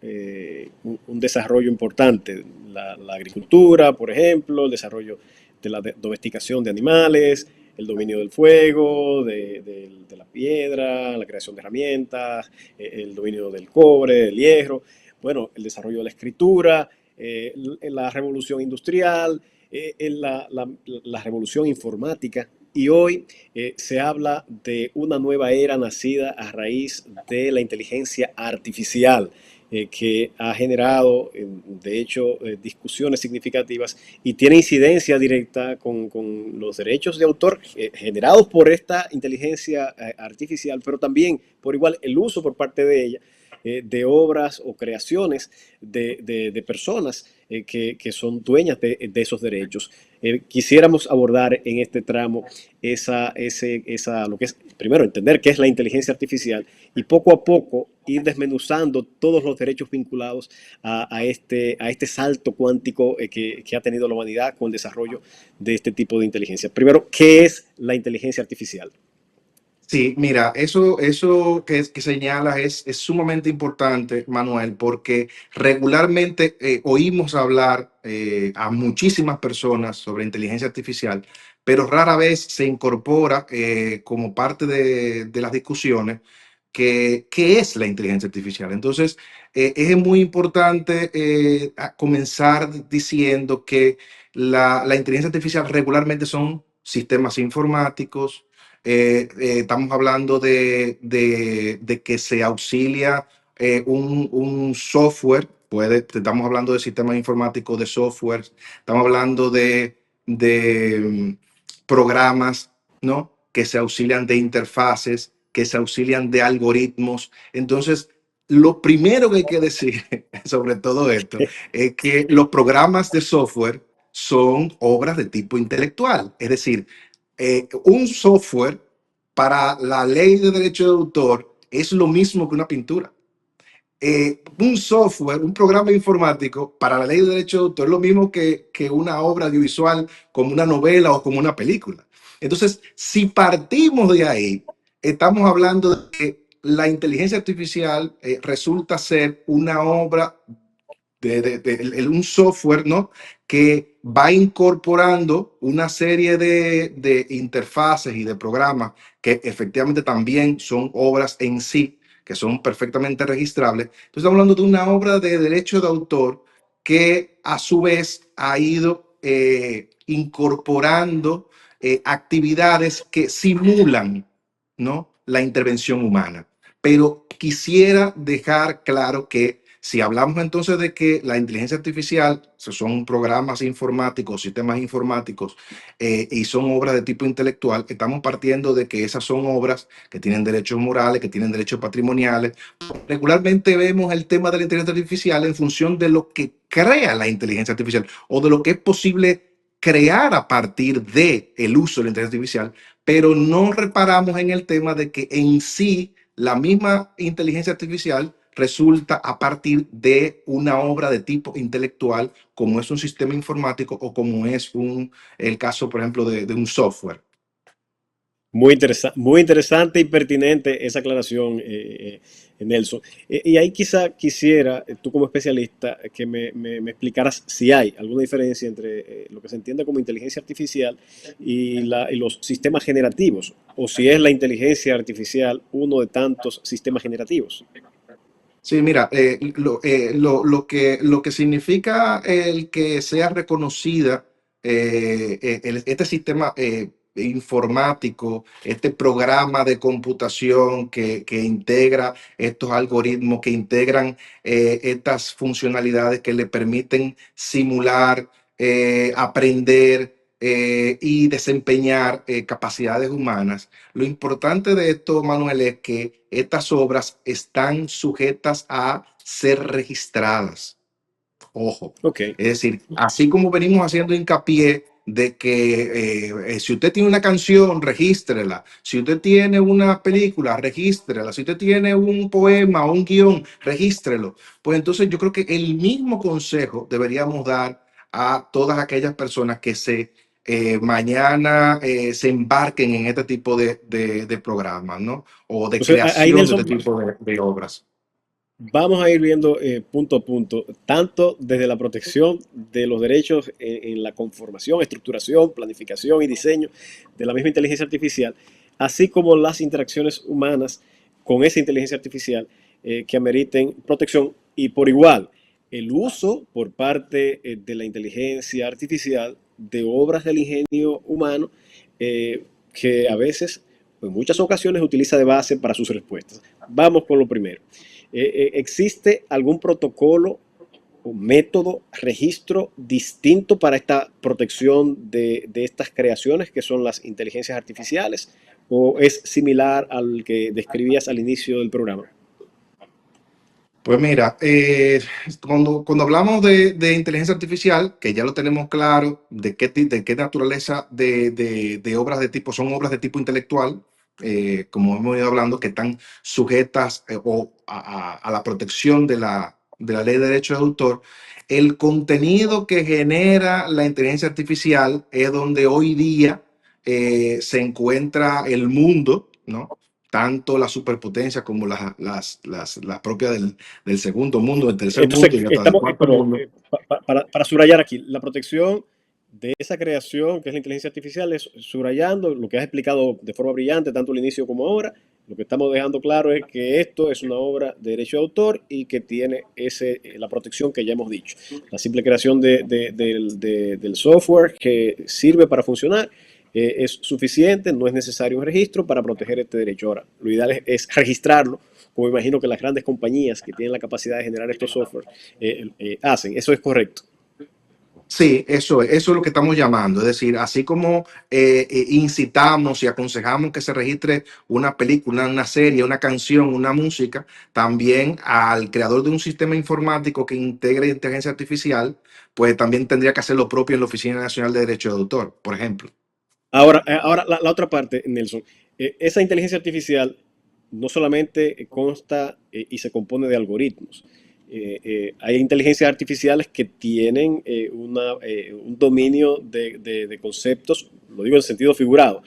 un desarrollo importante. La agricultura, por ejemplo, el desarrollo de la domesticación de animales, el dominio del fuego, de la piedra, la creación de herramientas, el dominio del cobre, del hierro, bueno, el desarrollo de la escritura, la revolución industrial, la revolución informática. Y hoy se habla de una nueva era nacida a raíz de la inteligencia artificial, que ha generado, de hecho, discusiones significativas y tiene incidencia directa con los derechos de autor generados por esta inteligencia artificial, pero también por igual el uso por parte de ella de obras o creaciones de personas que son dueñas de esos derechos. Quisiéramos abordar en este tramo lo que es, primero, entender qué es la inteligencia artificial y poco a poco ir desmenuzando todos los derechos vinculados a este salto cuántico que ha tenido la humanidad con el desarrollo de este tipo de inteligencia. Primero, ¿qué es la inteligencia artificial? Sí, mira, eso que señalas es sumamente importante, Manuel, porque regularmente oímos hablar a muchísimas personas sobre inteligencia artificial, pero rara vez se incorpora como parte de las discusiones qué es la inteligencia artificial. Entonces, es muy importante comenzar diciendo que la inteligencia artificial regularmente son sistemas informáticos. Estamos hablando de que se auxilia un software, estamos hablando de sistemas informáticos, de software, estamos hablando de programas, ¿no? Que se auxilian de interfaces, que se auxilian de algoritmos. Entonces, lo primero que hay que decir sobre todo esto es que los programas de software son obras de tipo intelectual, es decir, un software para la ley de derecho de autor es lo mismo que una pintura. Un software, un programa informático para la ley de derecho de autor es lo mismo que una obra audiovisual como una novela o como una película. Entonces, si partimos de ahí, estamos hablando de que la inteligencia artificial resulta ser una obra un software, ¿no? Que va incorporando una serie de interfaces y de programas que efectivamente también son obras en sí, que son perfectamente registrables. Entonces estamos hablando de una obra de derecho de autor que a su vez ha ido incorporando actividades que simulan, ¿no?, la intervención humana. Pero quisiera dejar claro que si hablamos entonces de que la inteligencia artificial son programas informáticos, sistemas informáticos, y son obras de tipo intelectual, estamos partiendo de que esas son obras que tienen derechos morales, que tienen derechos patrimoniales. Regularmente vemos el tema de la inteligencia artificial en función de lo que crea la inteligencia artificial o de lo que es posible crear a partir de el uso de la inteligencia artificial, pero no reparamos en el tema de que en sí la misma inteligencia artificial resulta a partir de una obra de tipo intelectual, como es un sistema informático o como es el caso, por ejemplo, de un software. Muy interesante y pertinente esa aclaración, Nelson. Y ahí quizá quisiera, tú como especialista, que me explicaras si hay alguna diferencia entre lo que se entiende como inteligencia artificial y los sistemas generativos, o si es la inteligencia artificial uno de tantos sistemas generativos. Sí, mira, lo que significa el que sea reconocida este sistema informático, este programa de computación que integra estos algoritmos, que integran estas funcionalidades que le permiten simular, aprender y desempeñar capacidades humanas. Lo importante de esto, Manuel, es que estas obras están sujetas a ser registradas. Ojo. Ok. Es decir, así como venimos haciendo hincapié de que si usted tiene una canción, regístrela. Si usted tiene una película, regístrela. Si usted tiene un poema o un guión, regístrelo. Pues entonces yo creo que el mismo consejo deberíamos dar a todas aquellas personas que mañana se embarquen en este tipo de programas, ¿no? O de Entonces, ahí, creación de este Nelson, tipo de obras. vamos a ir viendo punto a punto, tanto desde la protección de los derechos en la conformación, estructuración, planificación y diseño de la misma inteligencia artificial, así como las interacciones humanas con esa inteligencia artificial que ameriten protección y por igual el uso por parte de la inteligencia artificial de obras del ingenio humano que a veces, en muchas ocasiones, utiliza de base para sus respuestas. Vamos con lo primero. ¿Existe algún protocolo o método, registro distinto para esta protección de estas creaciones que son las inteligencias artificiales? ¿O es similar al que describías al inicio del programa? Pues mira, cuando hablamos de inteligencia artificial, que ya lo tenemos claro, de qué naturaleza de obras de tipo, son obras de tipo intelectual, como hemos ido hablando, que están sujetas a la protección de la ley de derechos de autor, el contenido que genera la inteligencia artificial es donde hoy día se encuentra el mundo, ¿no? Tanto la superpotencia como las propias del segundo mundo, del tercer Entonces, mundo y hasta del estamos, cuarto pero mundo. para subrayar aquí, la protección de esa creación que es la inteligencia artificial es subrayando lo que has explicado de forma brillante, tanto al inicio como ahora. Lo que estamos dejando claro es que esto es una obra de derecho de autor y que tiene la protección que ya hemos dicho. La simple creación del software que sirve para funcionar es suficiente, no es necesario un registro para proteger este derecho. Ahora, lo ideal es registrarlo, como imagino que las grandes compañías que tienen la capacidad de generar estos software hacen. Eso es correcto. Sí, eso es lo que estamos llamando. Es decir, así como incitamos y aconsejamos que se registre una película, una serie, una canción, una música, también al creador de un sistema informático que integre inteligencia artificial, pues también tendría que hacer lo propio en la Oficina Nacional de Derechos de Autor, por ejemplo. Ahora la otra parte, Nelson. Esa inteligencia artificial no solamente consta y se compone de algoritmos. Hay inteligencias artificiales que tienen un dominio de conceptos, lo digo en sentido figurado,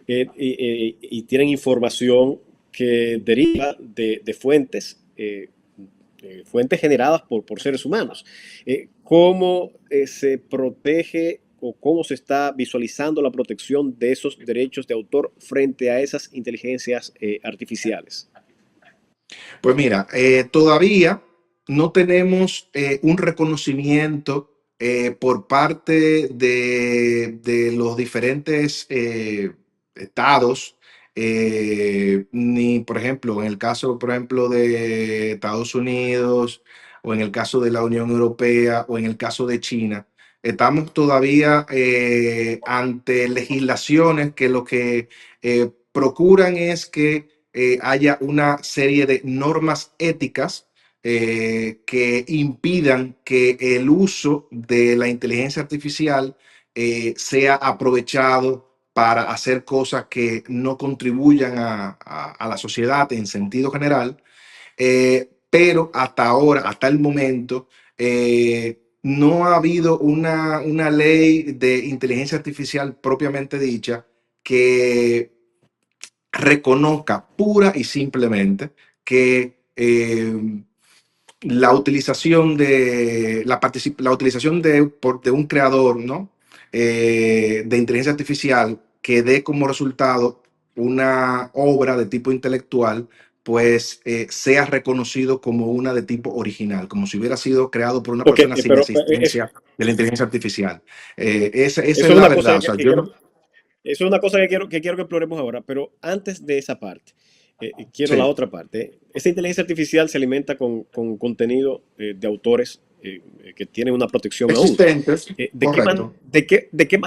y tienen información que deriva de fuentes, fuentes generadas por seres humanos. ¿Cómo se protege o cómo se está visualizando la protección de esos derechos de autor frente a esas inteligencias artificiales? Pues mira, todavía no tenemos un reconocimiento por parte de los diferentes estados, ni, por ejemplo, en el caso, por ejemplo, de Estados Unidos, o en el caso de la Unión Europea, o en el caso de China, estamos todavía ante legislaciones que lo que procuran es que haya una serie de normas éticas que impidan que el uso de la inteligencia artificial sea aprovechado para hacer cosas que no contribuyan a la sociedad en sentido general. Pero hasta ahora, hasta el momento, no ha habido una ley de inteligencia artificial propiamente dicha que reconozca pura y simplemente que la utilización la utilización de un creador, ¿no? De inteligencia artificial que dé como resultado una obra de tipo intelectual, pues sea reconocido como una de tipo original, como si hubiera sido creado por una Ok, persona sin pero existencia de la inteligencia artificial. Esa eso es es la una cosa verdad. O sea, que yo quiero, no. eso es una cosa que quiero que exploremos ahora, pero antes de esa parte, quiero la Sí, otra parte. Esa inteligencia artificial se alimenta con contenido de autores que tienen una protección aún. existentes, ¿De qué correcto. de qué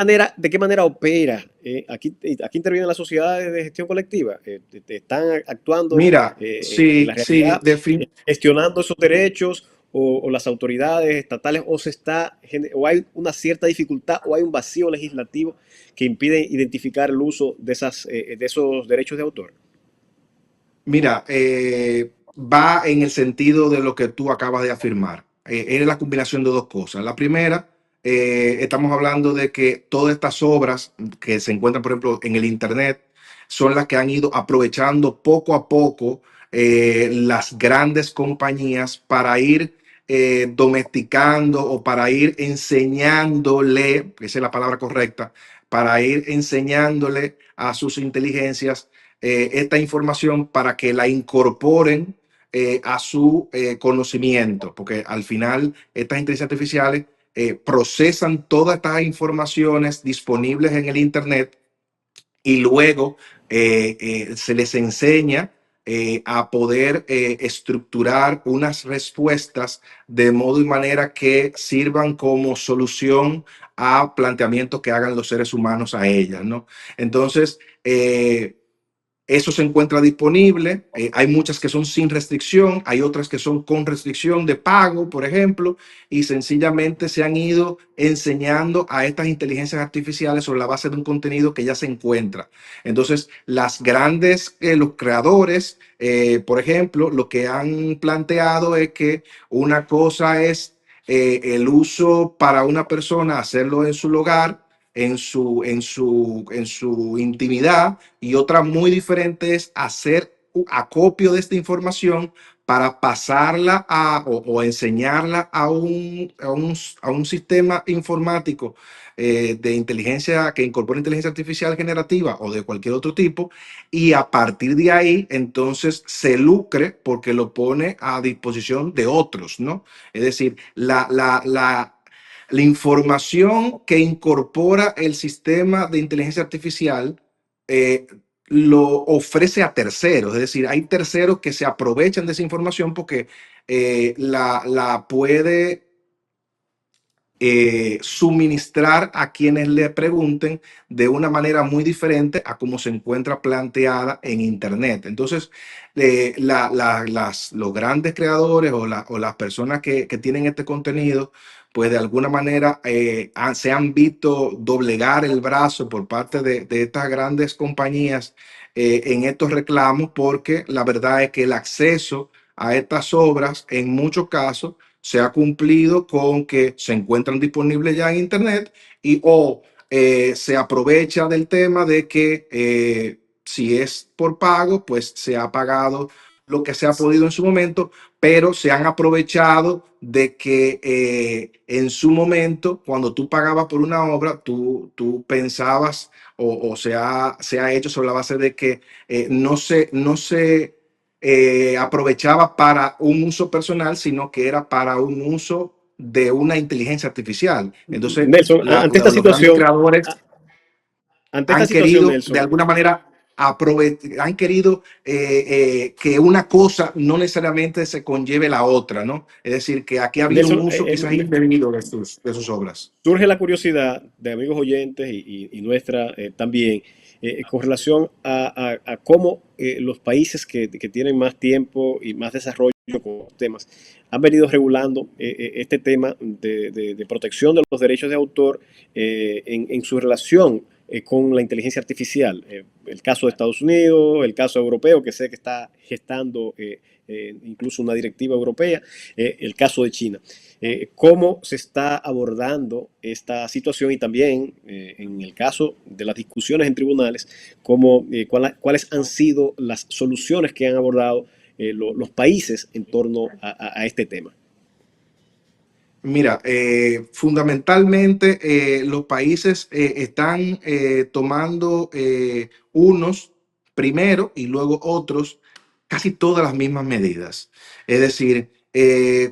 manera opera? Aquí intervienen las sociedades de gestión colectiva. ¿Están actuando Mira, en sí, la sí, realidad, gestionando esos derechos? O las autoridades estatales, o hay una cierta dificultad, o hay un vacío legislativo que impide identificar el uso de esos derechos de autor. Mira, va en el sentido de lo que tú acabas de afirmar. Es la combinación de dos cosas. La primera, estamos hablando de que todas estas obras que se encuentran, por ejemplo, en el Internet, son las que han ido aprovechando poco a poco las grandes compañías para ir domesticando o para ir enseñándole, esa es la palabra correcta, para ir enseñándole a sus inteligencias esta información para que la incorporen a su conocimiento, porque al final estas inteligencias artificiales procesan todas estas informaciones disponibles en el Internet y luego se les enseña a poder estructurar unas respuestas de modo y manera que sirvan como solución a planteamientos que hagan los seres humanos a ellas, ¿no? Entonces, eso se encuentra disponible. Hay muchas que son sin restricción, hay otras que son con restricción de pago, por ejemplo, y sencillamente se han ido enseñando a estas inteligencias artificiales sobre la base de un contenido que ya se encuentra. Entonces, los creadores, por ejemplo, lo que han planteado es que una cosa es el uso para una persona, hacerlo en su hogar, en su intimidad, y otra muy diferente es hacer acopio de esta información para pasarla o enseñarla a un sistema informático de inteligencia que incorpora inteligencia artificial generativa o de cualquier otro tipo, y a partir de ahí entonces se lucre porque lo pone a disposición de otros, ¿no? Es decir, la información que incorpora el sistema de inteligencia artificial eh, lo ofrece a terceros, es decir, hay terceros que se aprovechan de esa información porque la puede suministrar a quienes le pregunten de una manera muy diferente a como se encuentra planteada en Internet. Entonces, los grandes creadores o las personas que tienen este contenido, pues de alguna manera se han visto doblegar el brazo por parte de estas grandes compañías en estos reclamos, porque la verdad es que el acceso a estas obras en muchos casos se ha cumplido con que se encuentran disponibles ya en Internet y o se aprovecha del tema de que si es por pago, pues se ha pagado lo que se ha podido en su momento, pero se han aprovechado de que en su momento, cuando tú pagabas por una obra, tú pensabas o se ha hecho sobre la base de que no se aprovechaba para un uso personal, sino que era para un uso de una inteligencia artificial. Entonces, Nelson, ante esta los grandes situación, creadores ante esta han situación, querido, de Nelson, alguna manera, han querido que una cosa no necesariamente se conlleve la otra, ¿no? Es decir, que aquí ha habido un Nelson, uso quizás indebido de sus obras. surge la curiosidad de amigos oyentes y nuestra también, con relación a cómo los países que tienen más tiempo y más desarrollo con los temas han venido regulando este tema de protección de los derechos de autor en su relación con la inteligencia artificial. El caso de Estados Unidos, el caso europeo, que sé que está gestando incluso una directiva europea, el caso de China. Cómo se está abordando esta situación y también en el caso de las discusiones en tribunales, cuáles han sido las soluciones que han abordado los países en torno a este tema. Mira, fundamentalmente los países están tomando unos primero y luego otros casi todas las mismas medidas. Es decir,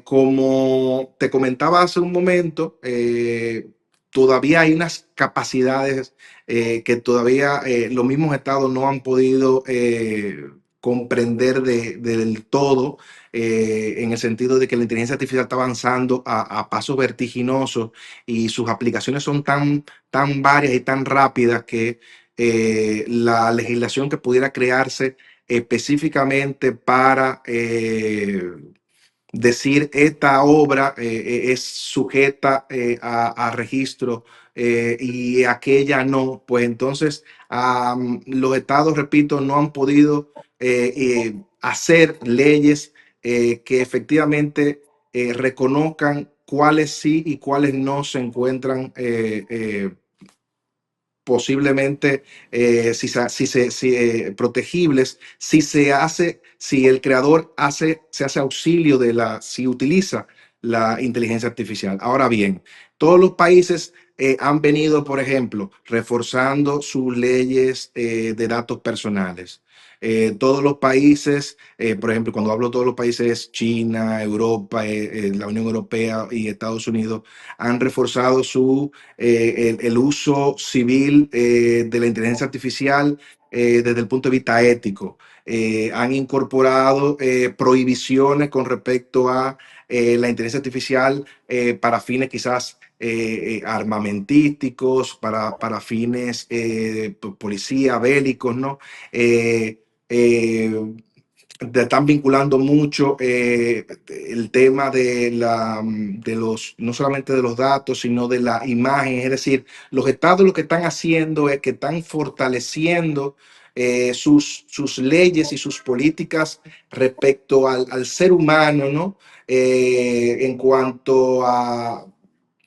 como te comentaba hace un momento, todavía hay unas capacidades que todavía los mismos estados no han podido comprender del todo, en el sentido de que la inteligencia artificial está avanzando a pasos vertiginosos y sus aplicaciones son tan varias y tan rápidas que la legislación que pudiera crearse específicamente para decir esta obra es sujeta a registro y aquella no, pues entonces los estados, repito, no han podido hacer leyes que efectivamente reconozcan cuáles sí y cuáles no se encuentran posiblemente protegibles, si el creador se hace auxilio si utiliza la inteligencia artificial. Ahora bien, todos los países han venido, por ejemplo, reforzando sus leyes de datos personales. Todos los países, por ejemplo, cuando hablo de todos los países, China, Europa, la Unión Europea y Estados Unidos, han reforzado el uso civil de la inteligencia artificial desde el punto de vista ético. Han incorporado prohibiciones con respecto a la inteligencia artificial para fines quizás armamentísticos, para fines policía, bélicos, ¿no? Eh, Están vinculando mucho el tema no solamente de los datos, sino de la imagen. Es decir, los estados lo que están haciendo es que están fortaleciendo sus leyes y sus políticas respecto al ser humano, ¿no? En cuanto a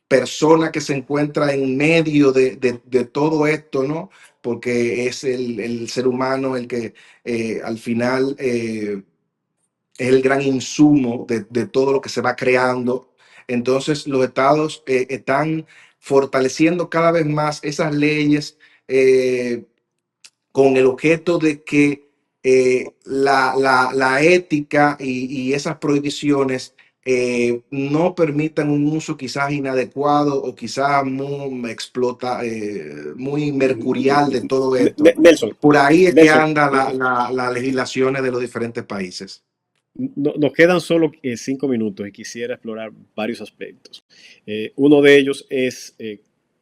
persona que se encuentra en medio de todo esto, ¿no? Porque es el ser humano el que al final es el gran insumo de todo lo que se va creando. Entonces, los estados están fortaleciendo cada vez más esas leyes con el objeto de que la ética y esas prohibiciones no permitan un uso quizás inadecuado o quizás muy mercurial de todo esto. Nelson, Por ahí es que Nelson, anda las legislaciones de los diferentes países. nos quedan solo 5 minutos y quisiera explorar varios aspectos. Uno de ellos es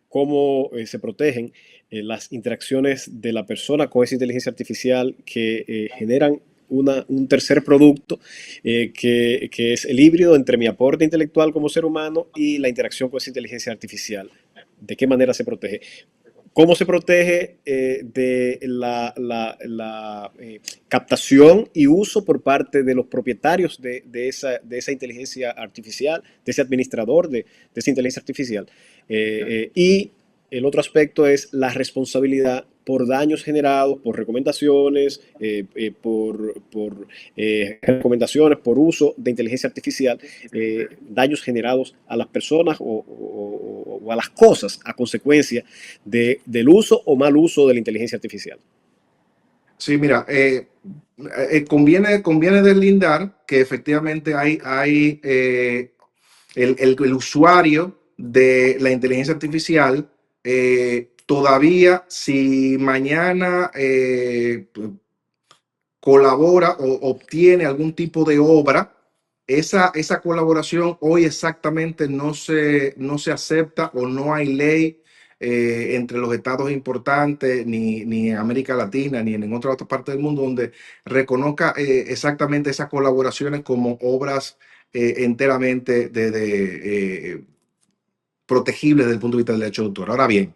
cómo se protegen las interacciones de la persona con esa inteligencia artificial que generan un tercer producto que es el híbrido entre mi aporte intelectual como ser humano y la interacción con esa inteligencia artificial. ¿De qué manera se protege? ¿Cómo se protege de la captación y uso por parte de los propietarios de esa inteligencia artificial, de ese administrador de esa inteligencia artificial? Y el otro aspecto es la responsabilidad por daños generados, por recomendaciones, recomendaciones, por uso de inteligencia artificial, daños generados a las personas o a las cosas a consecuencia del uso o mal uso de la inteligencia artificial. Sí, mira, conviene deslindar que efectivamente hay el usuario de la inteligencia artificial, todavía si mañana colabora o obtiene algún tipo de obra, esa colaboración hoy exactamente no se acepta o no hay ley entre los estados importantes, ni en América Latina, ni en otra parte del mundo, donde reconozca exactamente esas colaboraciones como obras enteramente protegibles desde el punto de vista del derecho de autor. Ahora bien,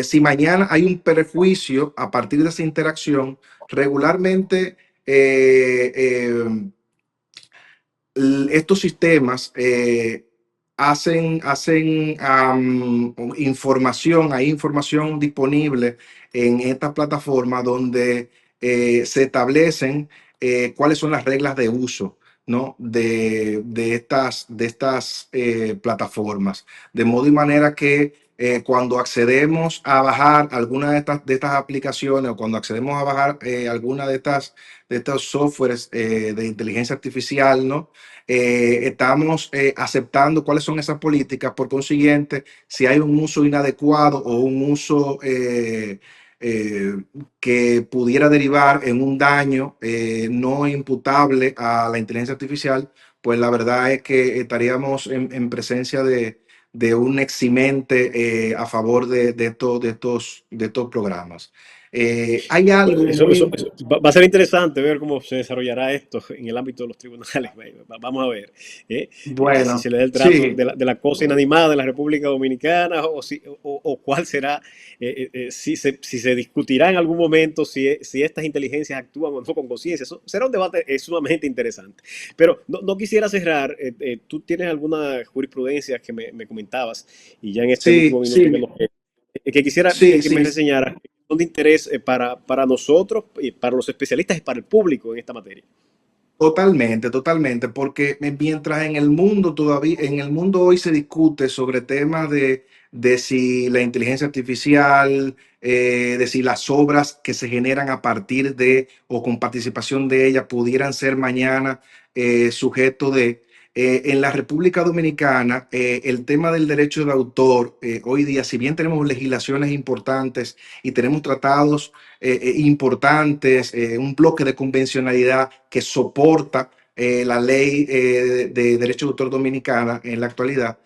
si mañana hay un perjuicio a partir de esa interacción, regularmente eh, eh, estos sistemas información, hay información disponible en esta plataforma donde se establecen cuáles son las reglas de uso, ¿no? De estas plataformas. De modo y manera que cuando accedemos a bajar alguna de estas aplicaciones o cuando accedemos a bajar alguna de estos softwares de inteligencia artificial, ¿no? Estamos aceptando cuáles son esas políticas. Por consiguiente, si hay un uso inadecuado o un uso eh, que pudiera derivar en un daño no imputable a la inteligencia artificial, pues la verdad es que estaríamos en presencia de un eximente a favor de estos programas. Hay Bueno, algo muy... eso va a ser interesante ver cómo se desarrollará esto en el ámbito de los tribunales. Vamos a ver si Bueno, se le da el trato sí. de la cosa inanimada de la República Dominicana o cuál será, si se discutirá en algún momento si estas inteligencias actúan o no con conciencia. Eso será un debate sumamente interesante. Pero no quisiera cerrar. Tú tienes alguna jurisprudencia que me comentabas y ya en este Sí, último minuto sí, que quisiera sí, que me sí, reseñaras son de interés para nosotros, y para los especialistas y para el público en esta materia. totalmente, totalmente, porque mientras en el mundo hoy se discute sobre temas de si la inteligencia artificial, de si las obras que se generan a partir de o con participación de ella pudieran ser mañana sujeto de... en la República Dominicana, el tema del derecho de autor, hoy día, si bien tenemos legislaciones importantes y tenemos tratados importantes, un bloque de convencionalidad que soporta la ley de derecho de autor dominicana en la actualidad.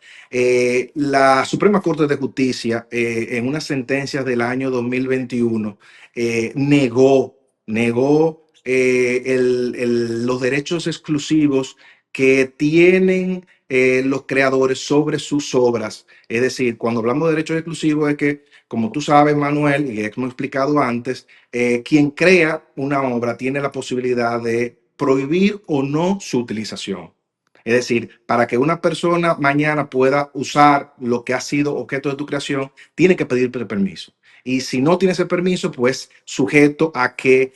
La Suprema Corte de Justicia, en una sentencia del año 2021, negó los derechos exclusivos que tienen los creadores sobre sus obras. Es decir, cuando hablamos de derechos exclusivos es que, como tú sabes, Manuel, y hemos explicado antes, quien crea una obra tiene la posibilidad de prohibir o no su utilización. Es decir, para que una persona mañana pueda usar lo que ha sido objeto de tu creación, tiene que pedir permiso. Y si no tiene ese permiso, pues sujeto a que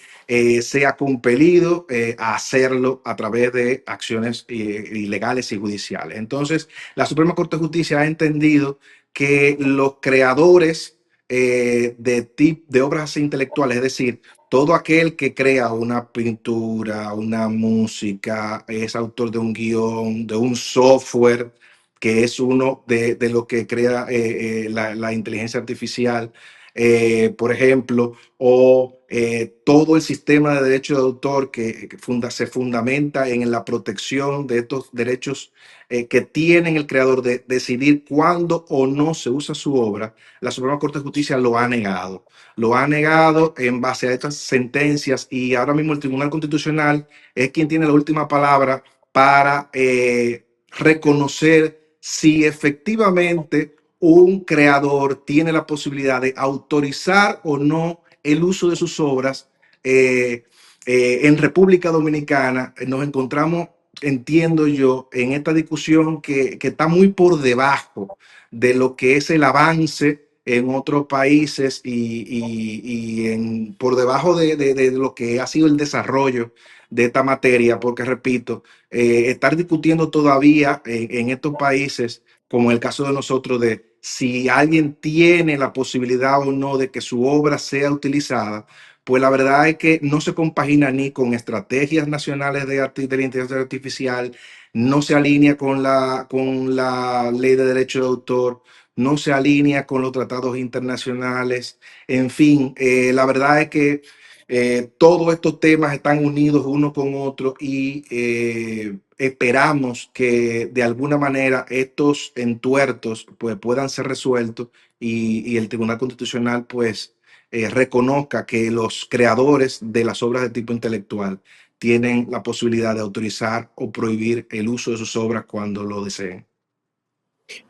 sea compelido a hacerlo a través de acciones ilegales y judiciales. Entonces, la Suprema Corte de Justicia ha entendido que los creadores de obras intelectuales, es decir, todo aquel que crea una pintura, una música, es autor de un guión, de un software, que es uno de lo que crea la inteligencia artificial, por ejemplo, o todo el sistema de derecho de autor se fundamenta en la protección de estos derechos que tienen el creador de decidir cuándo o no se usa su obra. La Suprema Corte de Justicia lo ha negado en base a estas sentencias, y ahora mismo el Tribunal Constitucional es quien tiene la última palabra para reconocer si efectivamente un creador tiene la posibilidad de autorizar o no el uso de sus obras. En República Dominicana nos encontramos, entiendo yo, en esta discusión que está muy por debajo de lo que es el avance en otros países por debajo de lo que ha sido el desarrollo de esta materia, porque repito, estar discutiendo todavía en estos países, como el caso de nosotros, de si alguien tiene la posibilidad o no de que su obra sea utilizada, pues la verdad es que no se compagina ni con estrategias nacionales de la inteligencia artificial, no se alinea con la ley de derecho de autor, no se alinea con los tratados internacionales. En fin, la verdad es que todos estos temas están unidos uno con otro y esperamos que de alguna manera estos entuertos pues, puedan ser resueltos y el Tribunal Constitucional pues reconozca que los creadores de las obras de tipo intelectual tienen la posibilidad de autorizar o prohibir el uso de sus obras cuando lo deseen.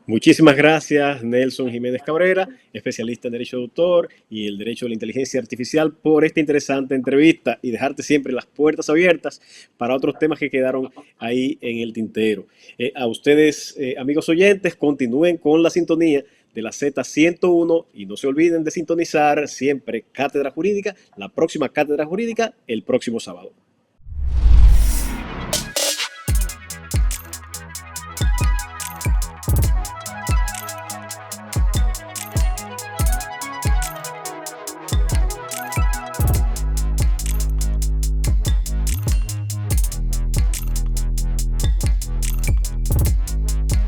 Muchísimas gracias, Nelson Jiménez Cabrera, especialista en Derecho de Autor y el Derecho de la Inteligencia Artificial, por esta interesante entrevista y dejarte siempre las puertas abiertas para otros temas que quedaron ahí en el tintero. A ustedes, amigos oyentes, continúen con la sintonía de la Z101 y no se olviden de sintonizar siempre Cátedra Jurídica, la próxima Cátedra Jurídica, el próximo sábado.